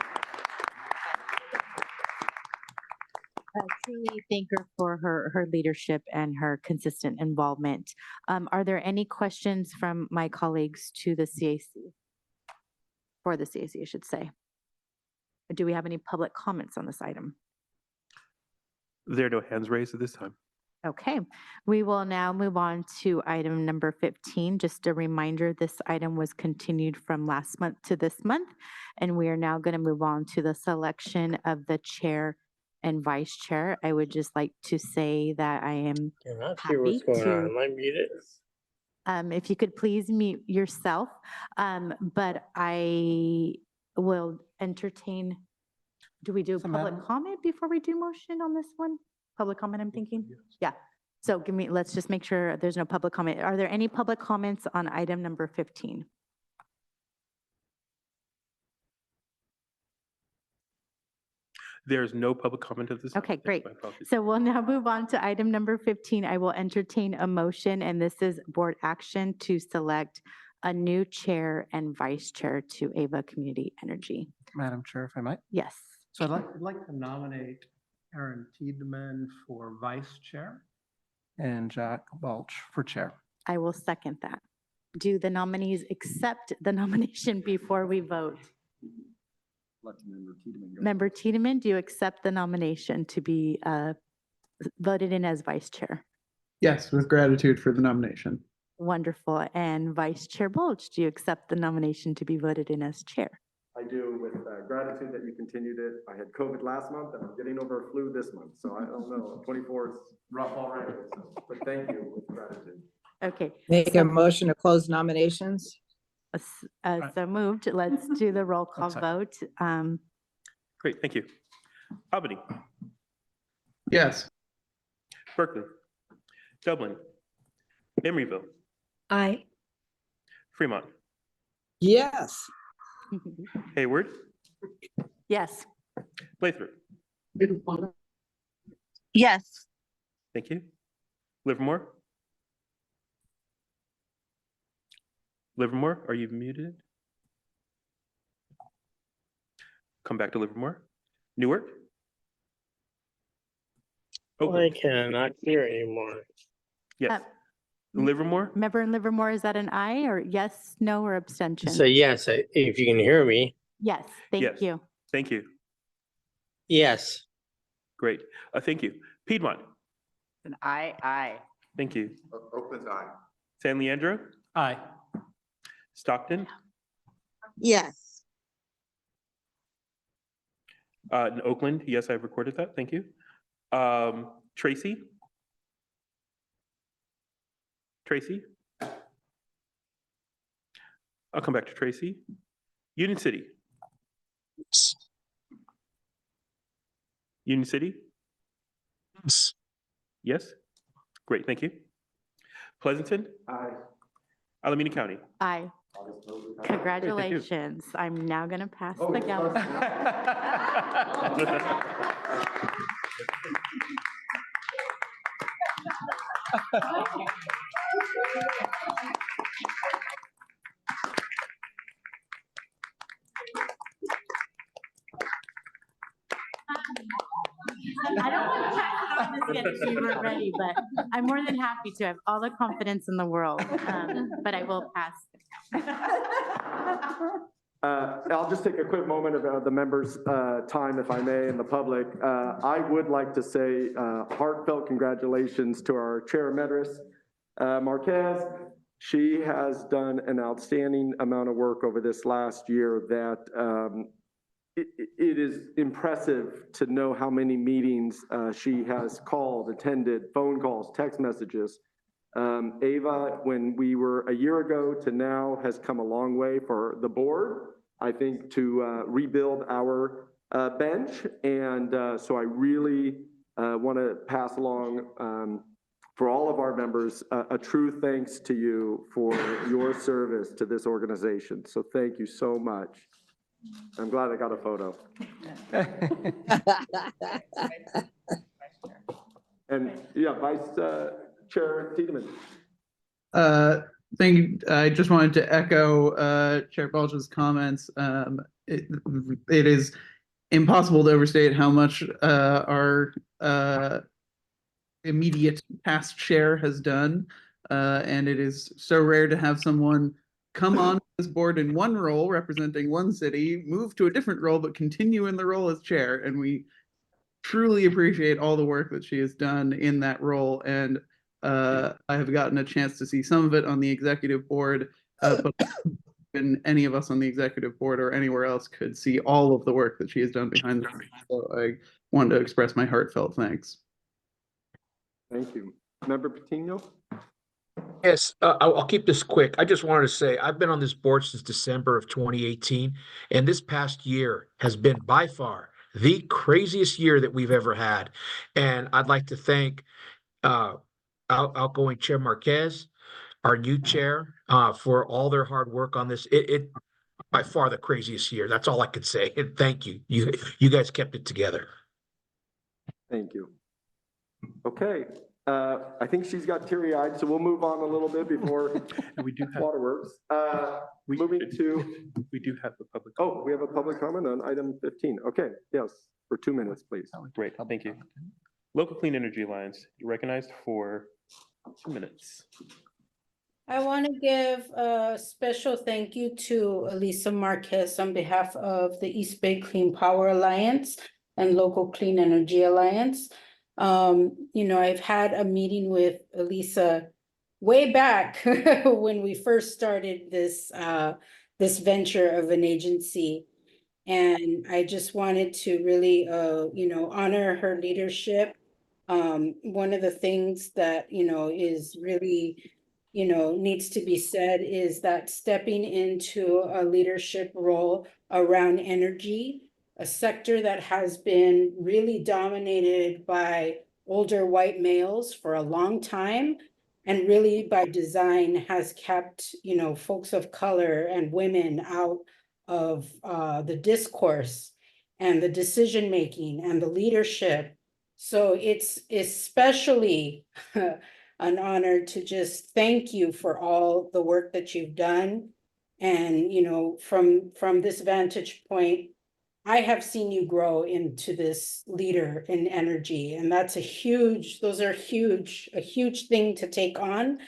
Truly thank her for her leadership and her consistent involvement. Are there any questions from my colleagues to the CAC? For the CAC, I should say. Or do we have any public comments on this item? There are no hands raised at this time. Okay, we will now move on to item number 15. Just a reminder, this item was continued from last month to this month, and we are now going to move on to the selection of the chair and vice chair. I would just like to say that I am happy to. Am I muted? If you could please mute yourself, but I will entertain. Do we do public comment before we do motion on this one? Public comment, I'm thinking? Yeah. So let's just make sure there's no public comment. Are there any public comments on item number 15? There's no public comment at this time. Okay, great. My apologies. So we'll now move on to item number 15. I will entertain a motion, and this is board action to select a new chair and vice chair to Ava Community Energy. Madam Chair, if I might. Yes. So I'd like to nominate Aaron Tiedemann for vice chair and Jack Balch for chair. I will second that. Do the nominees accept the nomination before we vote? Let Member Tiedemann go. Member Tiedemann, do you accept the nomination to be voted in as vice chair? Yes, with gratitude for the nomination. Wonderful. And Vice Chair Bulge, do you accept the nomination to be voted in as chair? I do, with gratitude that you continued it. I had COVID last month and I'm getting over a flu this month, so I don't know, 24 is rough already, so, but thank you with gratitude. Okay. Make a motion to close nominations. So moved. Let's do the roll call second. vote. Great, thank you. Albany, Yes. Berkeley, Dublin, Emeryville, Aye. Fremont, Yes. Hayward, Yes. Lathrop. Yes. Thank you. Livermore? Livermore, are you muted? Come back to Livermore. Newark? I cannot hear anymore. Yes. Livermore? Member in Livermore, is that an aye or yes, no, or abstention? So yes, if you can hear me, Yes, thank Yes. you. Thank you. yes. Great. Thank you. Piedmont? An aye. Thank you. Oakland's aye. San Leandro? Aye. Stockton? Yes. In Oakland, yes, I've recorded that. Thank you. Tracy? Tracy? I'll come back to Tracy. Union City? Union City? Yes? Great, thank you. Pleasanton? Aye. Alameda County? Aye. Congratulations. I'm now going to pass Oh, the gavel. I don't want to pass it on this yet if you weren't ready, but I'm more than happy to. I have all the confidence in the world, but I will pass. I'll just take a quick moment of the members' time, if I may, and the public. I would like to say heartfelt congratulations to our Chair Emeritus, Marquez. She has done an outstanding amount of work over this last year that it is impressive to know how many meetings she has called, attended, phone calls, text messages. Ava, when we were a year ago to now, has come a long way for the board, I think, to rebuild our bench. And so I really want to pass along for all of our members a true thanks to you for your service to this organization. So thank you so much. I'm glad I got a photo. And yeah, Vice Chair Tiedemann. Thank you. I just wanted to echo Chair Balch's comments. It is impossible to overstate how much our immediate past chair has done. And it is so rare to have someone come on this board in one role representing one city, move to a different role, but continue in the role as chair. And we truly appreciate all the work that she has done in that role. And I have gotten a chance to see some of it on the executive board, but when any of us on the executive board or anywhere else could see all of the work that she has done behind the scenes. So I wanted to express my heartfelt thanks. Thank you. Member Patino? Yes, I'll keep this quick. I just wanted to say, I've been on this board since December of 2018, and this past year has been by far the craziest year that we've ever had. And I'd like to thank outgoing Chair Marquez, our new chair, for all their hard work on this. It by far the craziest year. That's all I could say. And thank you. You guys kept it together. Thank you. Okay. I think she's got teary-eyed, so we'll move on a little bit before we do have waterworks. Moving to. We do have the public. Oh, we have a public comment on item 15. Okay, yes, for 2 minutes, please. Great, thank you. Local Clean Energy Alliance, you're recognized for 2 minutes. I want to give a special thank you to Elisa Marquez on behalf of the East Bay Clean Power Alliance and Local Clean Energy Alliance. You know, I've had a meeting with Elisa way back when we first started this this venture of an agency. And I just wanted to really you know, honor her leadership. One of the things that, you know, is really, you know, needs to be said is that stepping into a leadership role around energy, a sector that has been really dominated by older white males for a long time, and really by design has kept, you know, folks of color and women out of the discourse and the decision-making and the leadership. So it's especially an honor to just thank you for all the work that you've done. And, you know, from this vantage point, I have seen you grow into this leader in energy, and that's a huge thing to take on.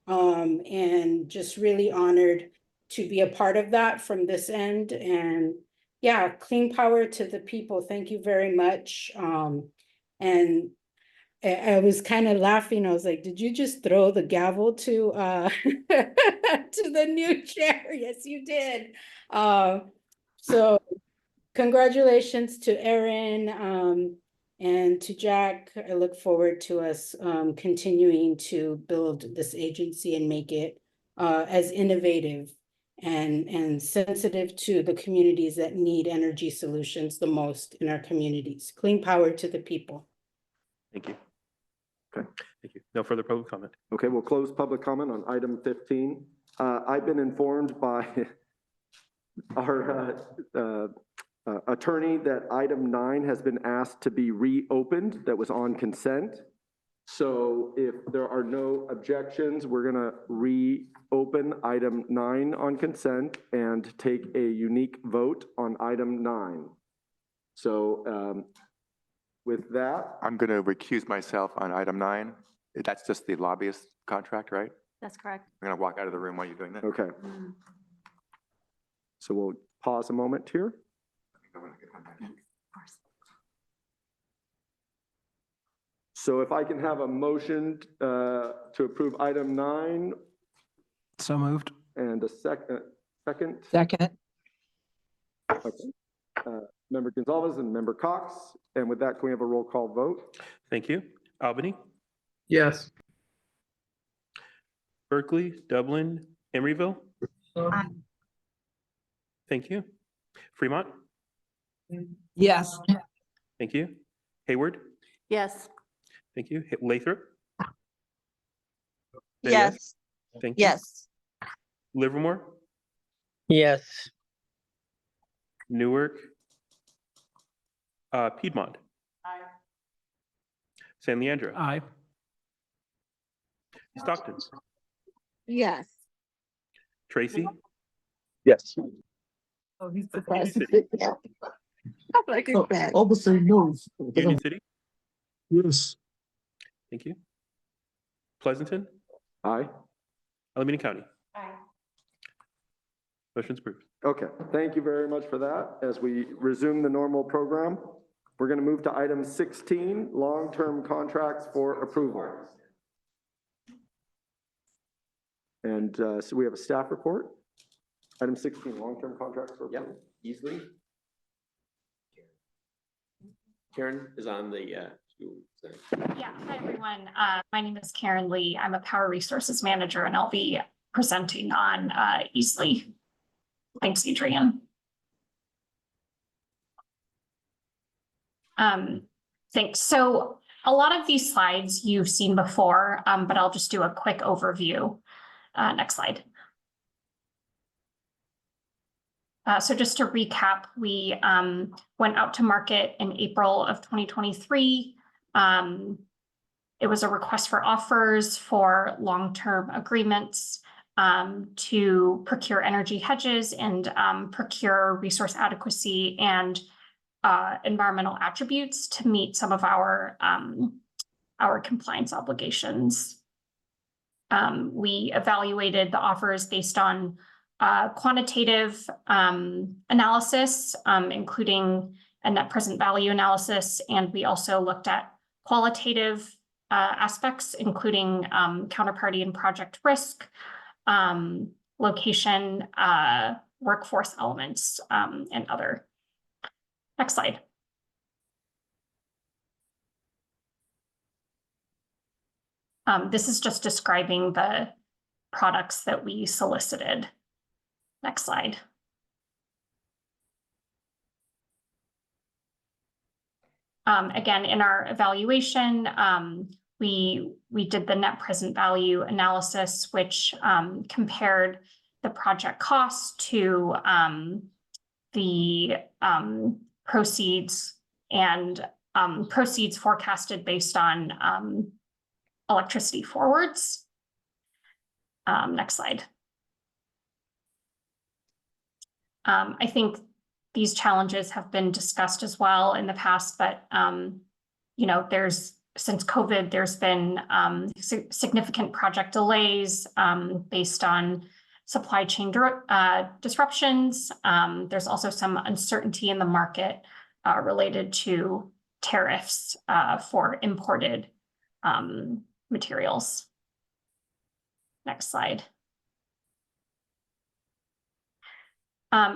And just really honored to be a part of that from this end. And yeah, clean power to the people. Thank you very much. And I was kind of laughing. I was like, did you just throw the gavel to to the new chair? Yes, you did. So congratulations to Erin and to Jack. I look forward to us continuing to build this agency and make it as innovative and sensitive to the communities that need energy solutions the most in our communities. Clean power to the people. Thank you. Okay. Thank you. No further public comment. Okay, we'll close public comment on item 15. I've been informed by our attorney that item 9 has been asked to be reopened, that was on consent. So if there are no objections, we're gonna reopen item 9 on consent and take a unique vote on item 9. So with that, I'm going to recuse myself on item 9. That's just the lobbyist contract, right? That's correct. I'm going to walk out of the room while you're doing that. okay. So we'll pause a moment here. So if I can have a motion to approve item 9. So moved. And a second. Second. Okay. Member Gonzalez and Member Cox. And with that, can we have a roll call vote? Thank you. Albany, Yes. Berkeley, Dublin, Emeryville. Thank you. Fremont. Yes. Thank you. Hayward. Yes. Thank you. Lathrop. Yes. Thank you. Yes. Livermore, Yes. Newark. Piedmont. San Leandro. Aye. Stockton. Yes. Tracy. Yes. Oh, he's the Union City. president. Like it's bad. Almost say no. Union City. Yes. Thank you. Pleasanton. Aye. Alameda County. Motion's approved. Okay, thank you very much for that. As we resume the normal program, we're going to move to item 16, long-term contracts for approval. And so we have a staff report. Item 16, long-term contracts for approval. Easily. Karen is on the, Yeah, hi everyone. My name is Karen Lee. I'm a Power Resources Manager and I'll be presenting on Easley. Thanks, Adrian. Thanks. So a lot of these slides you've seen before, but I'll just do a quick overview. Next slide. So just to recap, we went out to market in April of 2023. It was a request for offers for long-term agreements to procure energy hedges and procure resource adequacy and environmental attributes to meet some of our compliance obligations. We evaluated the offers based on quantitative analysis, including a net present value analysis, and we also looked at qualitative aspects, including counterparty and project risk, location, workforce elements, and other. Next slide. This is just describing the products that we solicited. Next slide. Again, in our evaluation, we did the net present value analysis, which compared the project cost to the proceeds and proceeds forecasted based on electricity forwards. Next slide. I think these challenges have been discussed as well in the past, but you know, since COVID, there's been significant project delays based on supply chain disruptions. There's also some uncertainty in the market related to tariffs for imported materials. Next slide.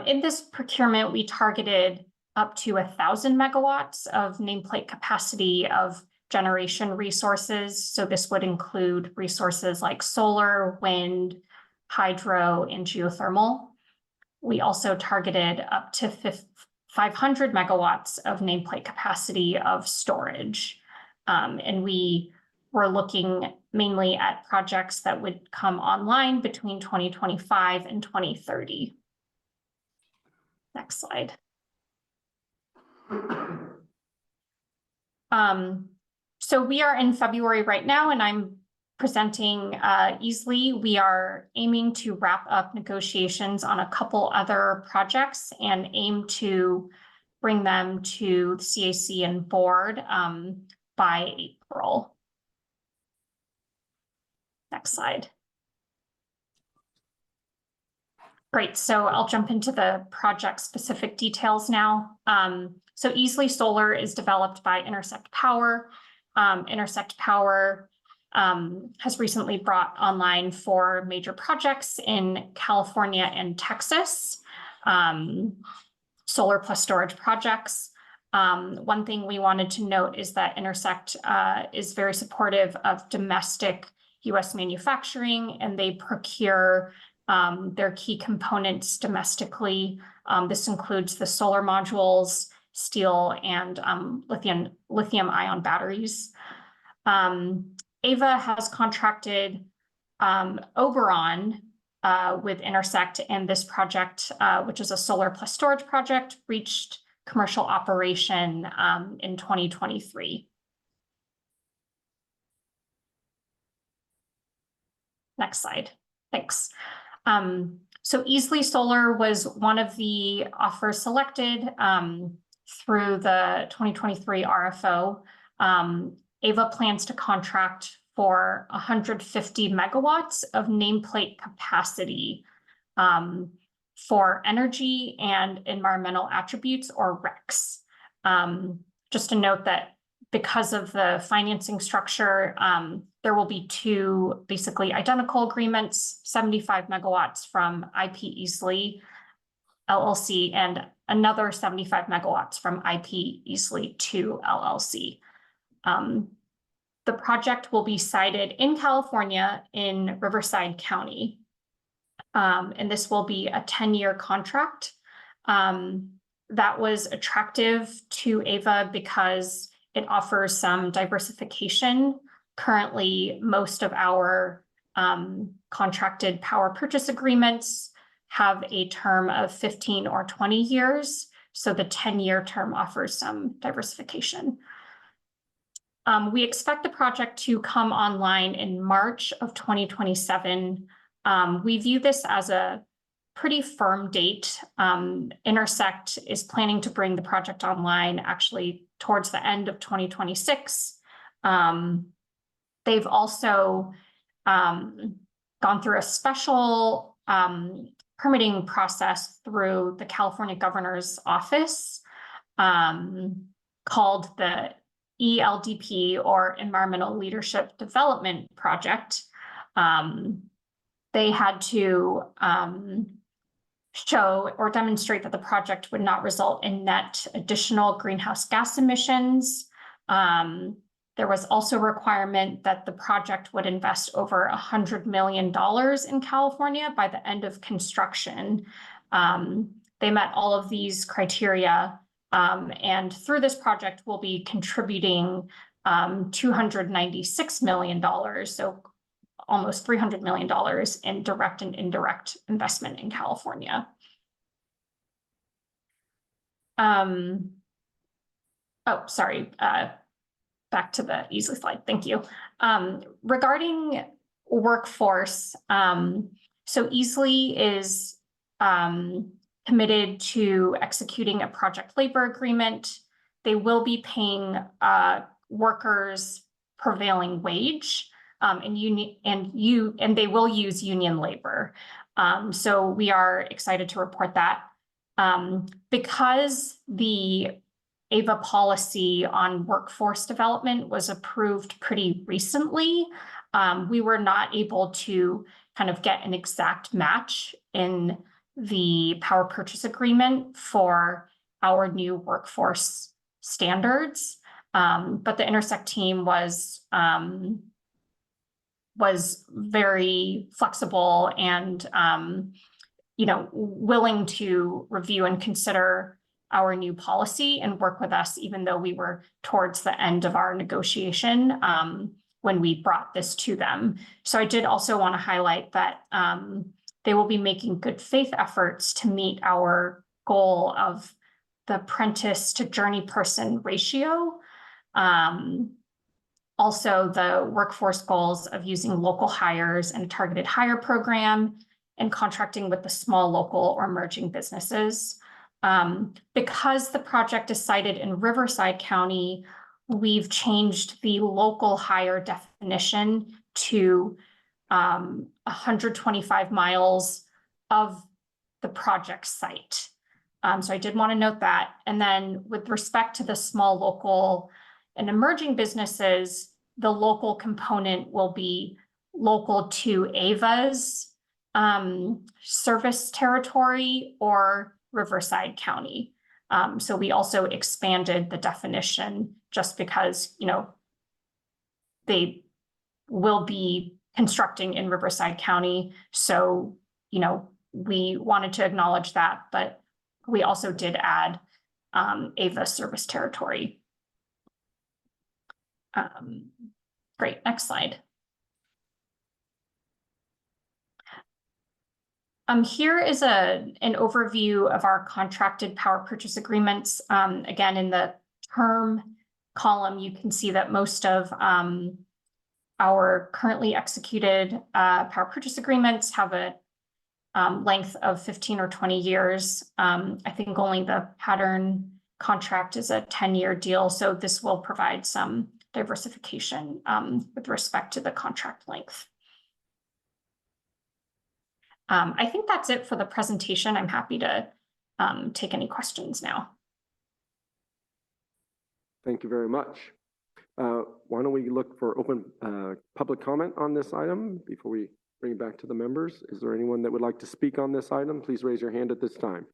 In this procurement, we targeted up to 1,000 megawatts of nameplate capacity of generation resources. So this would include resources like solar, wind, hydro, and geothermal. We also targeted up to 500 megawatts of nameplate capacity of storage. And we were looking mainly at projects that would come online between 2025 and 2030. Next slide. So we are in February right now, and I'm presenting Easley. We are aiming to wrap up negotiations on a couple other projects and aim to bring them to the CAC and board by April. Next slide. Great, so I'll jump into the project specific details now. So Easley Solar is developed by Intersect Power. Intersect Power has recently brought online 4 major projects in California and Texas, solar plus storage projects. One thing we wanted to note is that Intersect is very supportive of domestic US manufacturing, and they procure their key components domestically. This includes the solar modules, steel, and lithium ion batteries. Ava has contracted Oberon with Intersect, and this project, which is a solar plus storage project, reached commercial operation in 2023. Next slide. Thanks. So Easley Solar was one of the offers selected through the 2023 RFO. Ava plans to contract for 150 megawatts of nameplate capacity for energy and environmental attributes, or RECs. Just to note that because of the financing structure, there will be 2 basically identical agreements, 75 megawatts from IP Easley LLC and another 75 megawatts from IP Easley 2 LLC. The project will be sited in California in Riverside County. And this will be a 10-year contract. That was attractive to Ava because it offers some diversification. Currently, most of our contracted power purchase agreements have a term of 15 or 20 years. So the 10-year term offers some diversification. We expect the project to come online in March of 2027. We view this as a pretty firm date. Intersect is planning to bring the project online actually towards the end of 2026. They've also gone through a special permitting process through the California Governor's Office called the ELDP, or Environmental Leadership Development Project. They had to show or demonstrate that the project would not result in net additional greenhouse gas emissions. There was also a requirement that the project would invest over $100 million in California by the end of construction. They met all of these criteria, and through this project will be contributing $296 million, so almost $300 million in direct and indirect investment in California. Oh, sorry. Back to the Easley slide. Thank you. Regarding workforce, so Easley is committed to executing a project labor agreement. They will be paying workers prevailing wage, and they will use union labor. So we are excited to report that. Because the AVA policy on workforce development was approved pretty recently, we were not able to kind of get an exact match in the power purchase agreement for our new workforce standards. But the Intersect team was very flexible and willing to review and consider our new policy and work with us, even though we were towards the end of our negotiation when we brought this to them. So I did also want to highlight that they will be making good faith efforts to meet our goal of the apprentice to journey person ratio. Also, the workforce goals of using local hires and a targeted hire program and contracting with the small local or emerging businesses. Because the project is sited in Riverside County, we've changed the local hire definition to 125 miles of the project site. So I did want to note that. And then with respect to the small local and emerging businesses, the local component will be local to AVA's service territory or Riverside County. So we also expanded the definition just because, they will be constructing in Riverside County. So, we wanted to acknowledge that, but we also did add AVA service territory. Great, next slide. Here is an overview of our contracted power purchase agreements. Again, in the term column, you can see that most of our currently executed power purchase agreements have a length of 15 or 20 years. I think only the pattern contract is a 10-year deal, so this will provide some diversification with respect to the contract length. I think that's it for the presentation. I'm happy to take any questions now. Thank you very much. Why don't we look for open public comment on this item before we bring it back to the members? Is there anyone that would like to speak on this item? Please raise your hand at this time.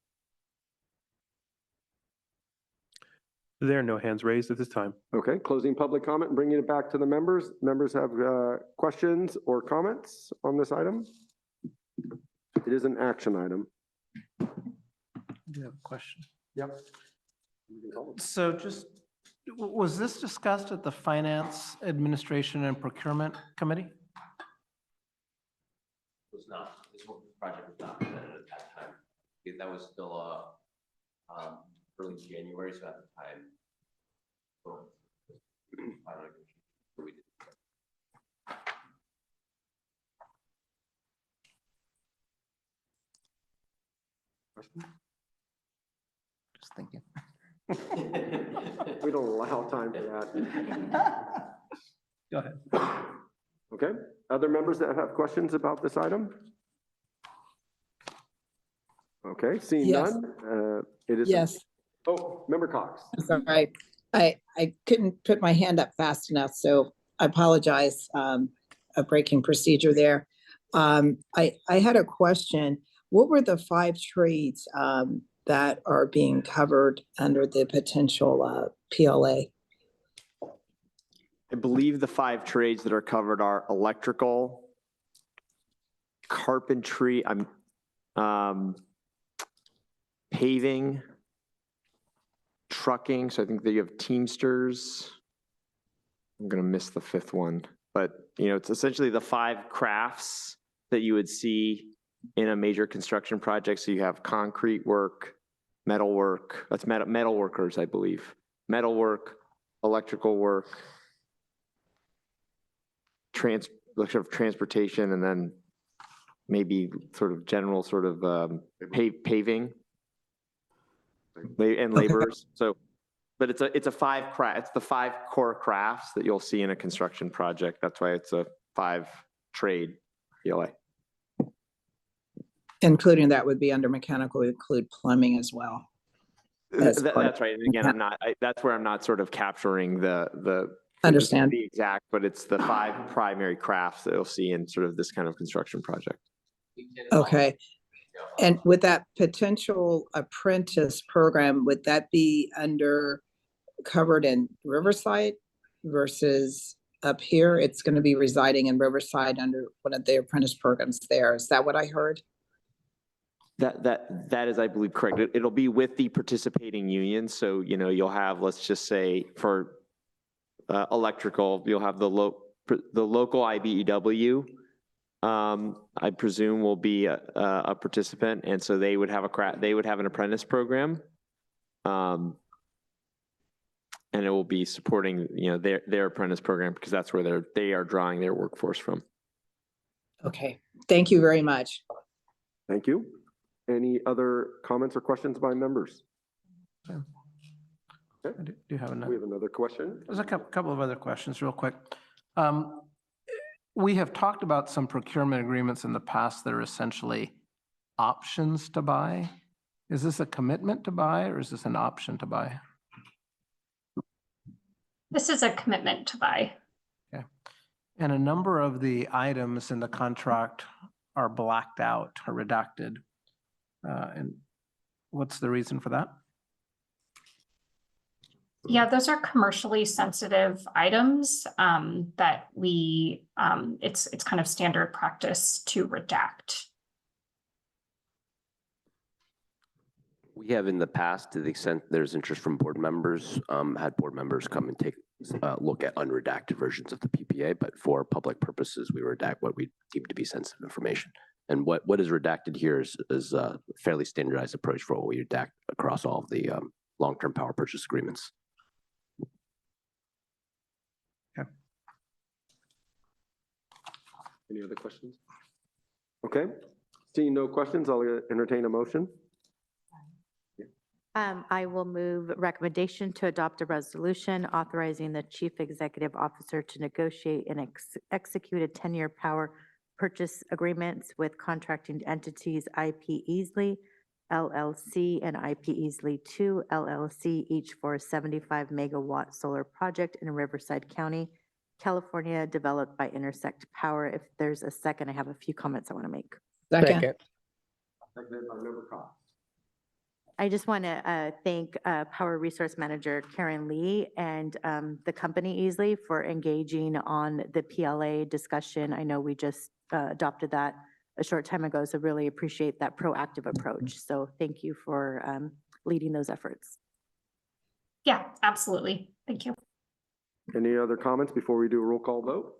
There are no hands raised at this time. Okay, closing public comment and bringing it back to the members. Members have questions or comments on this item? It is an action item. I do have a question. Yep. So just, was this discussed at the Finance, Administration, and Procurement Committee? Was not, this project was not presented at that time. That was still early January, so at the time. question? Just thinking. We don't allow time for that. Go ahead. Okay, other members that have questions about this item? Okay, seeing Yes. none, it is. Yes. Oh, Member Cox. Sorry, I couldn't put my hand up fast enough, so I apologize, a breaking procedure there. I had a question. What were the 5 trades, that are being covered under the potential, PLA? I believe the 5 trades that are covered are electrical, carpentry, paving, trucking. So I think that you have Teamsters. I'm gonna miss the 5th one, but it's essentially the 5 crafts that you would see in a major construction project. So you have concrete work, metal work, that's metal workers, I believe. Metal work, electrical work, sort of transportation, and then maybe sort of general sort of paving and laborers. So, but it's the 5 core crafts that you'll see in a construction project. That's why it's a 5 trade PLA. Including that would be under mechanical, include plumbing as well. That's right. And again, that's where I'm not sort of capturing the Understand. the exact, but it's the 5 primary crafts that you'll see in sort of this kind of construction project. Okay. And with that potential apprentice program, would that be covered in Riverside versus up here? It's going to be residing in Riverside under one of the apprentice programs there. Is that what I heard? That is, I believe, correct. It'll be with the participating unions. So, you'll have, let's just say for electrical, you'll have the local IBEW, I presume will be a participant. And so they would have an apprentice program. And it will be supporting, their apprentice program because that's where they are drawing their workforce from. Okay. Thank you very much. Thank you. Any other comments or questions by members? I do have another. We have another question. There's a couple of other questions real quick. We have talked about some procurement agreements in the past that are essentially options to buy. Is this a commitment to buy or is this an option to buy? This is a commitment to buy. Okay. And a number of the items in the contract are blacked out or redacted. And what's the reason for that? Yeah, those are commercially sensitive items that it's kind of standard practice to redact. We have in the past, to the extent there's interest from board members, had board members come and take a look at unredacted versions of the PPA, but for public purposes, we redact what we deem to be sensitive information. And what is redacted here is a fairly standardized approach for what we redact across all of the long-term power purchase agreements. Okay. Any other questions? Okay, seeing no questions, I'll entertain a motion. I will move recommendation to adopt a resolution authorizing the chief executive officer to negotiate and execute a 10-year power purchase agreements with contracting entities IP Easley LLC and IP Easley 2 LLC, each for a 75 megawatt solar project in Riverside County, California, developed by Intersect Power. If there's a second, I have a few comments I want to make. Second. Seconded by Member Cox. I just want to thank Power Resource Manager Karen Lee and the company Easley for engaging on the PLA discussion. I know we just adopted that a short time ago, so really appreciate that proactive approach. So thank you for leading those efforts. Yeah, absolutely. Thank you. Any other comments before we do a roll call vote?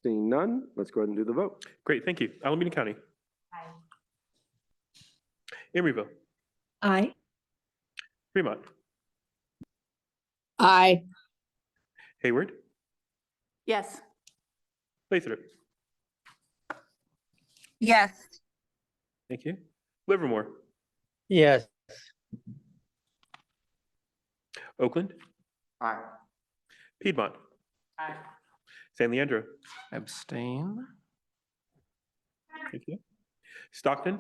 Seeing none, let's go ahead and do the vote. Great, thank you. Alameda County. Aye. Emeryville. Aye. Fremont. Aye. Hayward. Yes. Lathrop. Yes. Thank you. Livermore, Yes. Oakland, Aye. Piedmont, Aye. San Leandro. Abstain. Thank you. Stockton,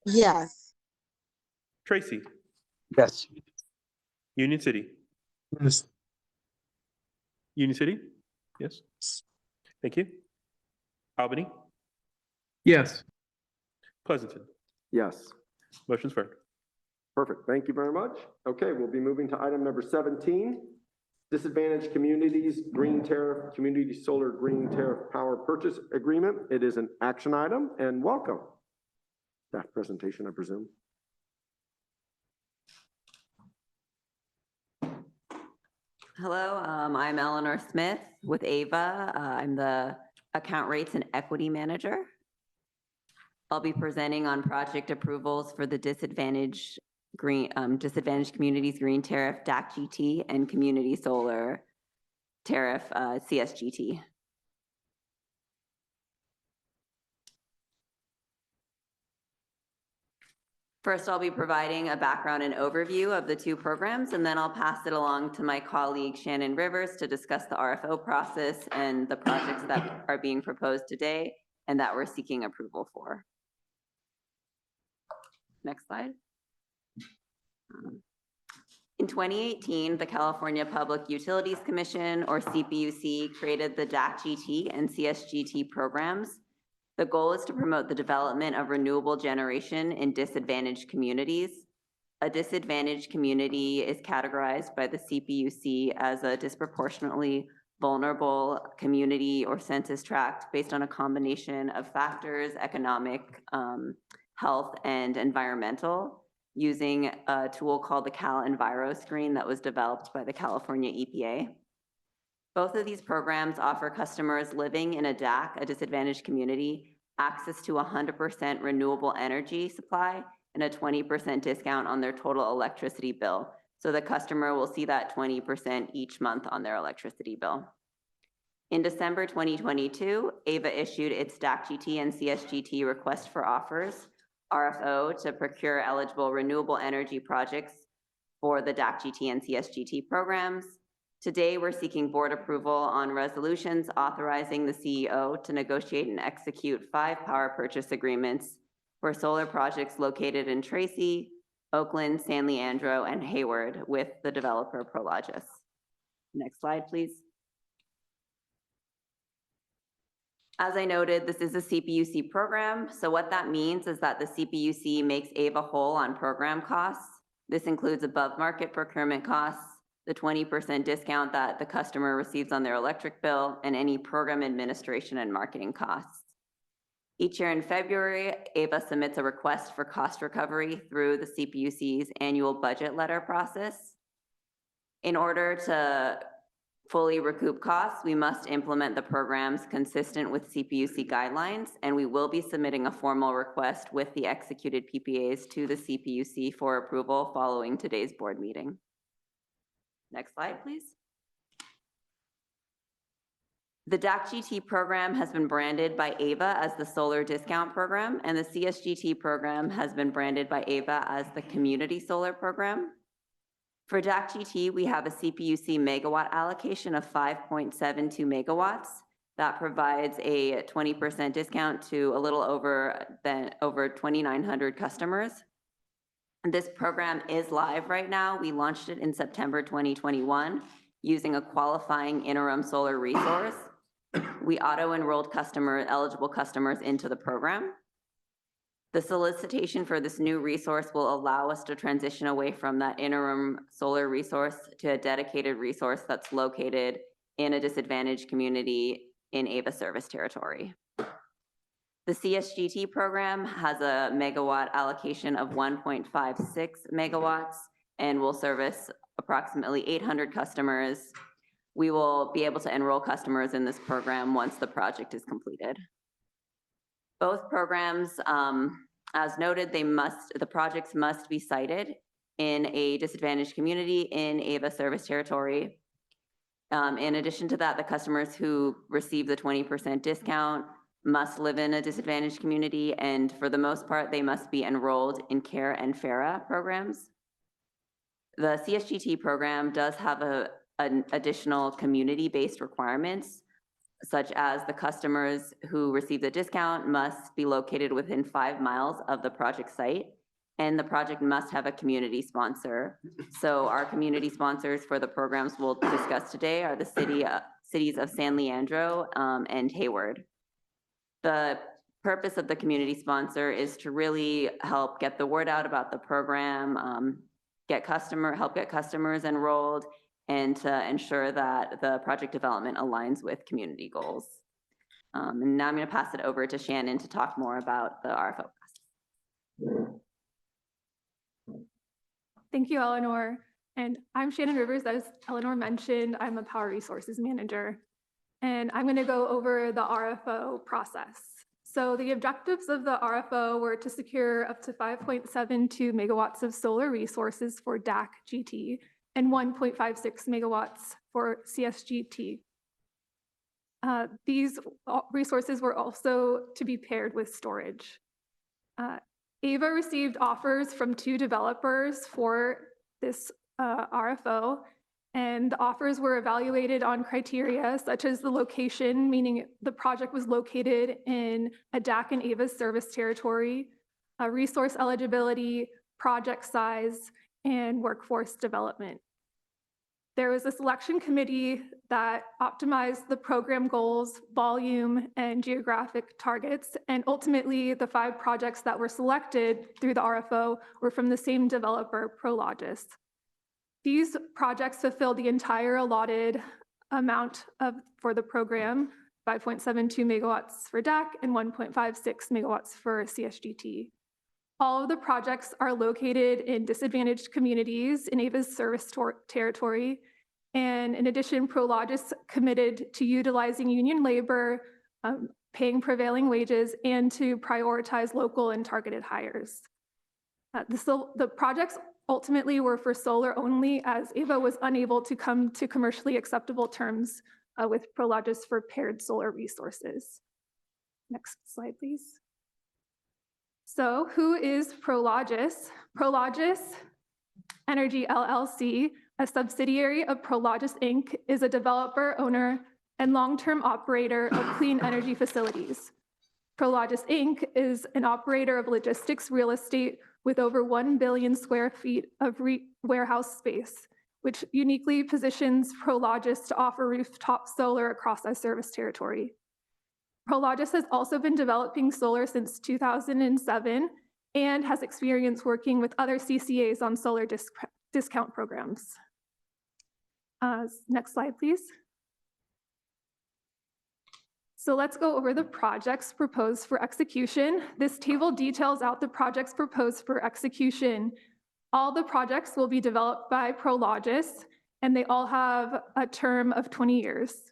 Yes. Tracy, Yes. Union City, Yes. Union City. Yes. Thank you. Albany, Yes. Pleasanton. Yes. Motion's heard. Perfect. Thank you very much. Okay, we'll be moving to item number 17. Disadvantaged Communities Green Tariff, Community Solar Green Tariff Power Purchase Agreement. It is an action item, and welcome. Staff presentation, I presume. Hello, I'm Eleanor Smith with AVA. I'm the Account Rates and Equity Manager. I'll be presenting on project approvals for the Disadvantaged Communities Green Tariff, DAC-GT, and Community Solar Tariff, CSGT. First, I'll be providing a background and overview of the two programs, and then I'll pass it along to my colleague Shannon Rivers to discuss the RFO process and the projects that are being proposed today and that we're seeking approval for. Next slide. In 2018, the California Public Utilities Commission, or CPUC, created the DAC-GT and CSGT programs. The goal is to promote the development of renewable generation in disadvantaged communities. A disadvantaged community is categorized by the CPUC as a disproportionately vulnerable community or census tract based on a combination of factors, economic, health, and environmental, using a tool called the Cal Enviro Screen that was developed by the California EPA. Both of these programs offer customers living in a DAC, a disadvantaged community, access to 100% renewable energy supply and a 20% discount on their total electricity bill. So the customer will see that 20% each month on their electricity bill. In December 2022, AVA issued its DAC-GT and CSGT request for offers, RFO, to procure eligible renewable energy projects for the DAC-GT and CSGT programs. Today, we're seeking board approval on resolutions authorizing the CEO to negotiate and execute 5 power purchase agreements for solar projects located in Tracy, Oakland, San Leandro, and Hayward with the developer Prologis. Next slide, please. As I noted, this is a CPUC program. So what that means is that the CPUC makes AVA whole on program costs. This includes above market procurement costs, the 20% discount that the customer receives on their electric bill, and any program administration and marketing costs. Each year in February, AVA submits a request for cost recovery through the CPUC's annual budget letter process. In order to fully recoup costs, we must implement the programs consistent with CPUC guidelines, and we will be submitting a formal request with the executed PPAs to the CPUC for approval following today's board meeting. Next slide, please. The DAC-GT program has been branded by AVA as the Solar Discount Program, and the CSGT program has been branded by AVA as the Community Solar Program. For DAC-GT, we have a CPUC megawatt allocation of 5.72 megawatts. That provides a 20% discount to a little over 2,900 customers. This program is live right now. We launched it in September 2021 using a qualifying interim solar resource. We auto-enrolled eligible customers into the program. The solicitation for this new resource will allow us to transition away from that interim solar resource to a dedicated resource that's located in a disadvantaged community in AVA service territory. The CSGT program has a megawatt allocation of 1.56 megawatts and will service approximately 800 customers. We will be able to enroll customers in this program once the project is completed. Both programs, as noted, the projects must be sited in a disadvantaged community in AVA service territory. In addition to that, the customers who receive the 20% discount must live in a disadvantaged community, and for the most part, they must be enrolled in CARE and FARA programs. The CSGT program does have an additional community-based requirements, such as the customers who receive the discount must be located within 5 miles of the project site, and the project must have a community sponsor. So our community sponsors for the programs we'll discuss today are the cities of San Leandro and Hayward. The purpose of the community sponsor is to really help get the word out about the program, help get customers enrolled, and to ensure that the project development aligns with community goals. And now I'm going to pass it over to Shannon to talk more about the RFO process. Thank you, Eleanor. And I'm Shannon Rivers. As Eleanor mentioned, I'm a Power Resources Manager. And I'm going to go over the RFO process. So the objectives of the RFO were to secure up to 5.72 megawatts of solar resources for DAC GT and 1.56 megawatts for CSGT. These resources were also to be paired with storage. AVA received offers from 2 developers for this RFO, and the offers were evaluated on criteria such as the location, meaning the project was located in a DAC and AVA service territory, resource eligibility, project size, and workforce development. There was a selection committee that optimized the program goals, volume, and geographic targets, and ultimately the 5 projects that were selected through the RFO were from the same developer, Prologis. These projects fulfilled the entire allotted amount for the program, 5.72 megawatts for DAC and 1.56 megawatts for CSGT. All of the projects are located in disadvantaged communities in AVA's service territory. And in addition, Prologis committed to utilizing union labor, paying prevailing wages, and to prioritize local and targeted hires. The projects ultimately were for solar only, as AVA was unable to come to commercially acceptable terms with Prologis for paired solar resources. Next slide, please. So who is Prologis? Prologis Energy LLC, a subsidiary of Prologis Inc., is a developer, owner, and long-term operator of clean energy facilities. Prologis Inc. is an operator of logistics real estate with over 1 billion square feet of warehouse space, which uniquely positions Prologis to offer rooftop solar across our service territory. Prologis has also been developing solar since 2007 and has experience working with other CCAs on solar discount programs. Next slide, please. So let's go over the projects proposed for execution. This table details out the projects proposed for execution. All the projects will be developed by Prologis, and they all have a term of 20 years.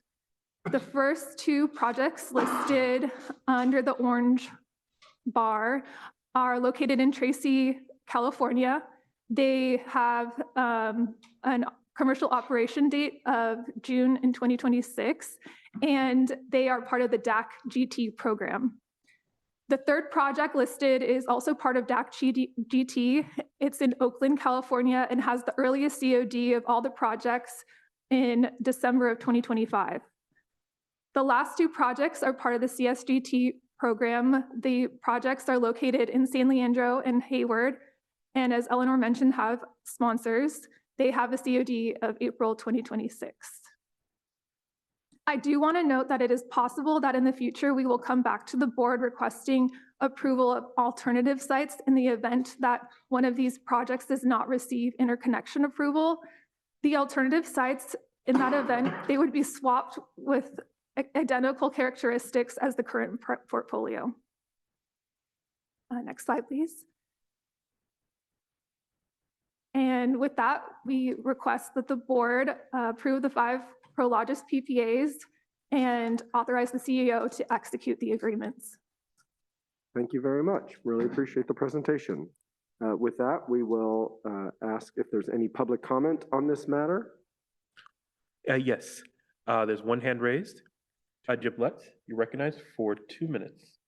The first 2 projects listed under the orange bar are located in Tracy, California. They have an commercial operation date of June in 2026, and they are part of the DAC GT program. The third project listed is also part of DAC GT. It's in Oakland, California, and has the earliest COD of all the projects in December of 2025. The last 2 projects are part of the CSGT program. The projects are located in San Leandro and Hayward, and as Eleanor mentioned, have sponsors. They have a COD of April 2026. I do want to note that it is possible that in the future we will come back to the board requesting approval of alternative sites in the event that one of these projects does not receive interconnection approval. The alternative sites in that event, they would be swapped with identical characteristics as the current portfolio. Next slide, please. And with that, we request that the board approve the 5 Prologis PPAs and authorize the CEO to execute the agreements. Thank you very much. Really appreciate the presentation. With that, we will ask if there's any public comment on this matter. Yes, there's one hand raised. Giblet, you're recognized for 2 minutes.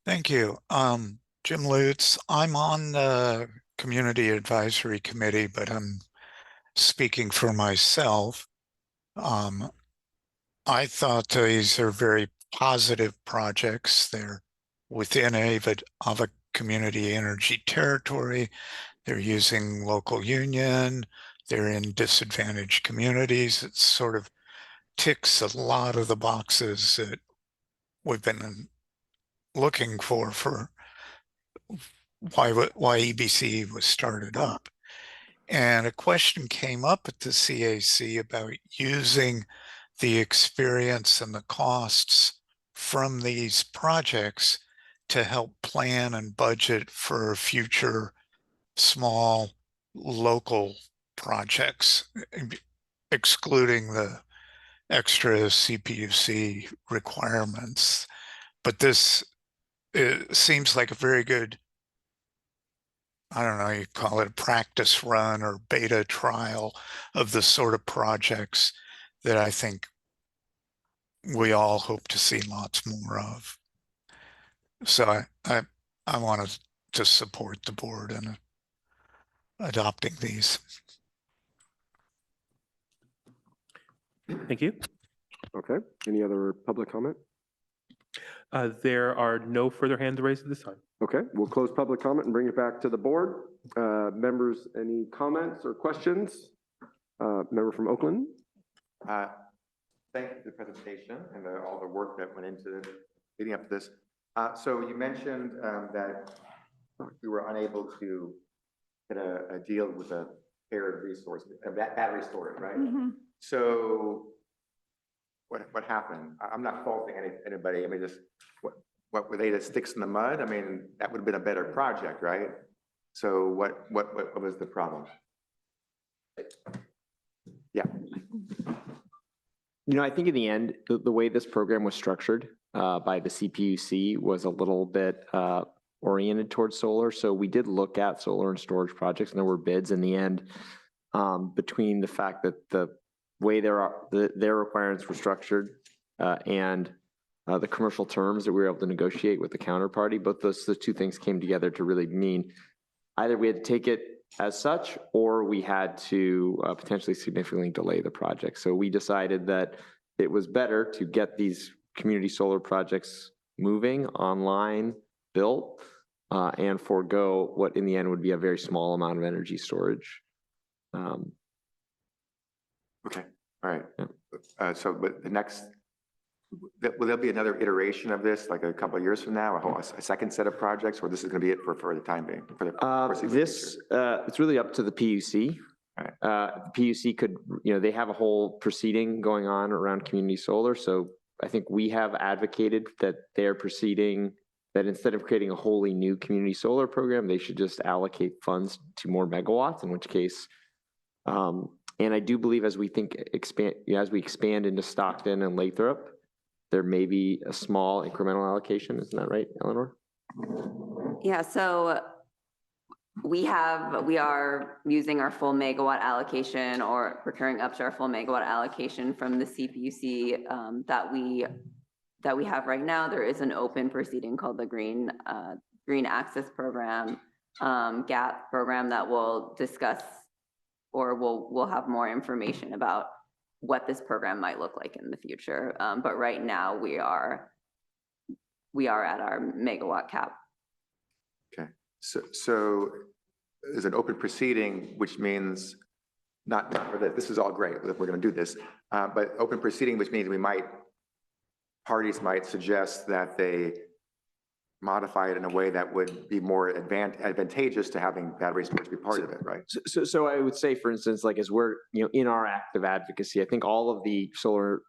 Thank you. Jim Lutz, I'm on the Community Advisory Committee, but I'm speaking for myself. I thought these are very positive projects. They're within Ava Community Energy Territory. They're using local union. They're in disadvantaged communities. It sort of ticks a lot of the boxes that we've been looking for why EBC was started up. And a question came up at the CAC about using the experience and the costs from these projects to help plan and budget for future small local projects, excluding the extra CPUC requirements. But this seems like a very good, I don't know, you call it a practice run or beta trial of the sort of projects that I think we all hope to see lots more of. So I wanted to support the board in adopting these. Thank you. Okay, any other public comment? There are no further hands raised at this time. Okay, we'll close public comment and bring it back to the board. Members, any comments or questions? Member from Oakland? Thank you for the presentation and all the work that went into leading up to this. So you mentioned that we were unable to get a deal with a paired resource, battery storage, right? Mm-hmm. So what happened? I'm not faulting anybody. I mean, just what were they, the sticks in the mud? I mean, that would have been a better project, right? So what was the problem? Yeah. You know, I think in the end, the way this program was structured by the CPUC was a little bit oriented towards solar. So we did look at solar and storage projects, and there were bids in the end between the fact that the way their requirements were structured and the commercial terms that we were able to negotiate with the counterparty. Both those two things came together to really mean either we had to take it as such, or we had to potentially significantly delay the project. So we decided that it was better to get these community solar projects moving, online, built, and forego what in the end would be a very small amount of energy storage. Okay, all right. Yeah. So, but the next, will there be another iteration of this, like a couple of years from now, a second set of projects, or this is going to be it for the time being? For the it's really up to the PUC. Right. The PUC could, they have a whole proceeding going on around community solar. So I think we have advocated that they're proceeding, that instead of creating a wholly new community solar program, they should just allocate funds to more megawatts, in which case, and I do believe as we expand into Stockton and Lathrop, there may be a small incremental allocation. Isn't that right, Eleanor? Yeah, so we are using our full megawatt allocation or procuring up to our full megawatt allocation from the CPUC that we have right now. There is an open proceeding called the Green Access Program, GAP program, that will discuss, or we'll have more information about what this program might look like in the future. But right now we are at our megawatt cap. Okay, so there's an open proceeding, which means not for that. This is all great. We're going to do this, but open proceeding, which means parties might suggest that they modify it in a way that would be more advantageous to having battery storage be part of it, right? So I would say, for instance, like as we're in our active advocacy, I think all of the solar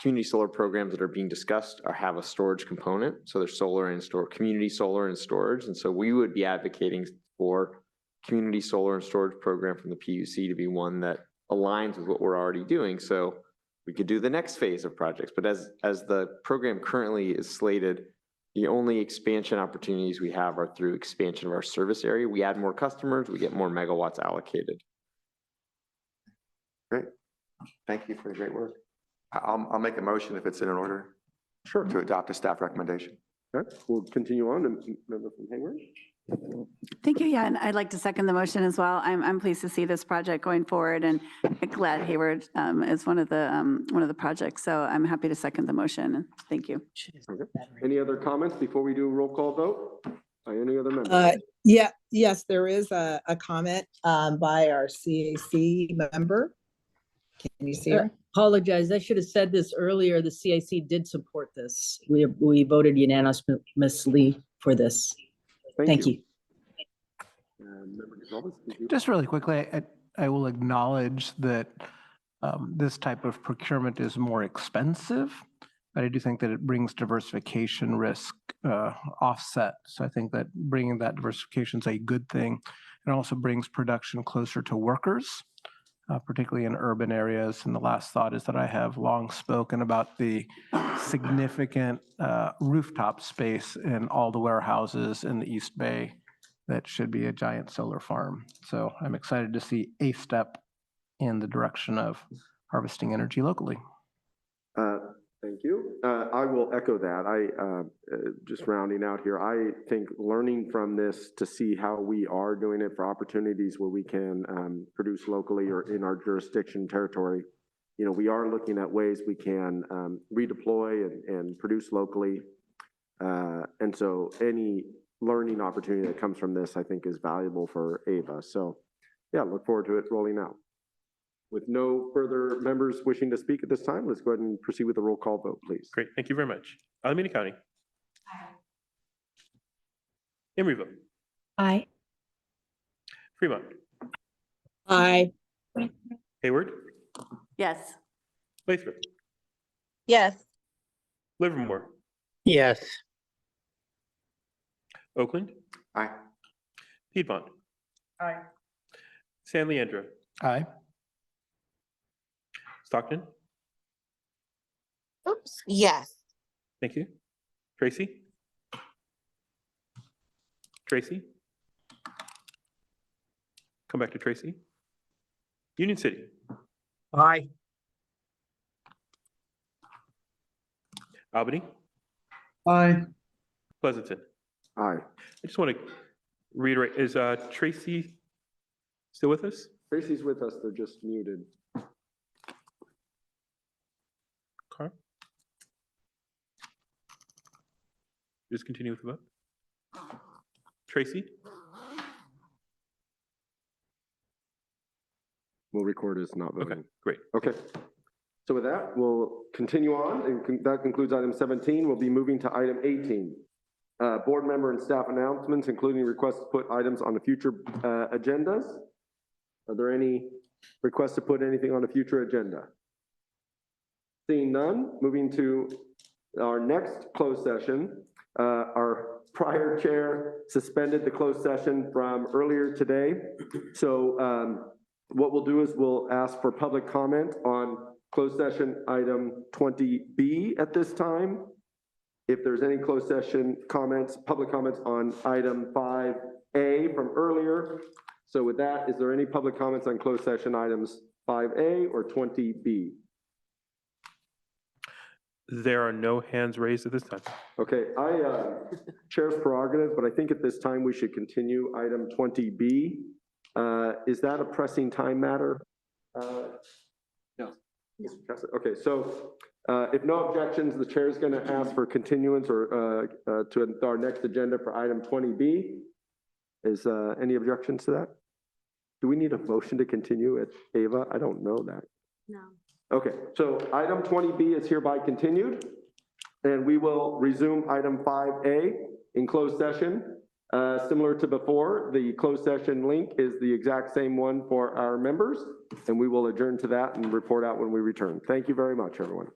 community solar programs that are being discussed have a storage component. So there's solar and community solar and storage, and so we would be advocating for community solar and storage program from the PUC to be one that aligns with what we're already doing. So we could do the next phase of projects, but as the program currently is slated The only expansion opportunities we have are through expansion of our service area. We add more customers, we get more megawatts allocated. Great. Thank you for the great work. I'll make a motion if it's in order. Sure. To adopt a staff recommendation. Okay, we'll continue on. Member from Hayward? Thank you. Yeah, and I'd like to second the motion as well. I'm pleased to see this project going forward and glad Hayward is one of the projects. So I'm happy to second the motion. Thank you. Okay. Any other comments before we do a roll call vote? By any other members? Yes, there is a comment by our CAC member. Can you see her? Apologize, I should have said this earlier. The CIC did support this. We voted unanimously for this. Thank you. Member Gonzalez, did you- Just really quickly, I will acknowledge that this type of procurement is more expensive, but I do think that it brings diversification risk offset. So I think that bringing that diversification is a good thing. It also brings production closer to workers, particularly in urban areas. And the last thought is that I have long spoken about the significant rooftop space in all the warehouses in the East Bay that should be a giant solar farm. So I'm excited to see a step in the direction of harvesting energy locally. Thank you. I will echo that. Just rounding out here, I think learning from this to see how we are doing it for opportunities where we can produce locally or in our jurisdiction territory. You know, we are looking at ways we can redeploy and produce locally. And so any learning opportunity that comes from this, I think, is valuable for AVA. So yeah, look forward to it rolling out. With no further members wishing to speak at this time, let's go ahead and proceed with the roll call vote, please. Great, thank you very much. Alameda County. Emeryville. Aye. Fremont. Aye. Hayward. Yes. Lathrop. Yes. Livermore. Yes. Oakland. Aye. Piedmont. Aye. San Leandro. Aye. Stockton. Oops. Yes. Thank you. Tracy. Tracy. Come back to Tracy. Union City. Aye. Albany. Aye. Pleasanton. Aye. I just want to reiterate, is Tracy still with us? Tracy's with us, they're just muted. Okay. Just continue with the vote. Tracy? We'll record as not voting. Okay, great. Okay. So with that, we'll continue on, and that concludes item 17. We'll be moving to item 18. Board member and staff announcements, including requests to put items on the future agendas. Are there any requests to put anything on a future agenda? Seeing none, moving to our next closed session. Our prior chair suspended the closed session from earlier today. So what we'll do is we'll ask for public comment on closed session item 20B at this time. If there's any closed session comments, public comments on item 5A from earlier. So with that, is there any public comments on closed session items 5A or 20B? There are no hands raised at this time. Okay, chair's prerogative, but I think at this time we should continue item 20B. Is that a pressing time matter? No. Okay, so if no objections, the chair is going to ask for continuance or to our next agenda for item 20B. Is any objections to that? Do we need a motion to continue at AVA? I don't know that. No. Okay, so item 20B is hereby continued, and we will resume item 5A in closed session. Similar to before, the closed session link is the exact same one for our members, and we will adjourn to that and report out when we return. Thank you very much, everyone.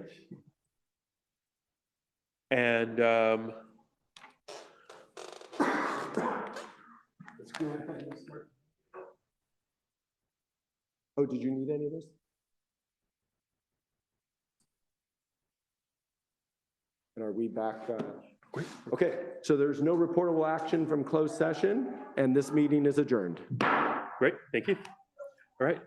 right. And Let's go ahead and start. Oh, did you need any of this? And are we back? Okay, so there's no reportable action from closed session, and this meeting is adjourned. Great, thank you. All right.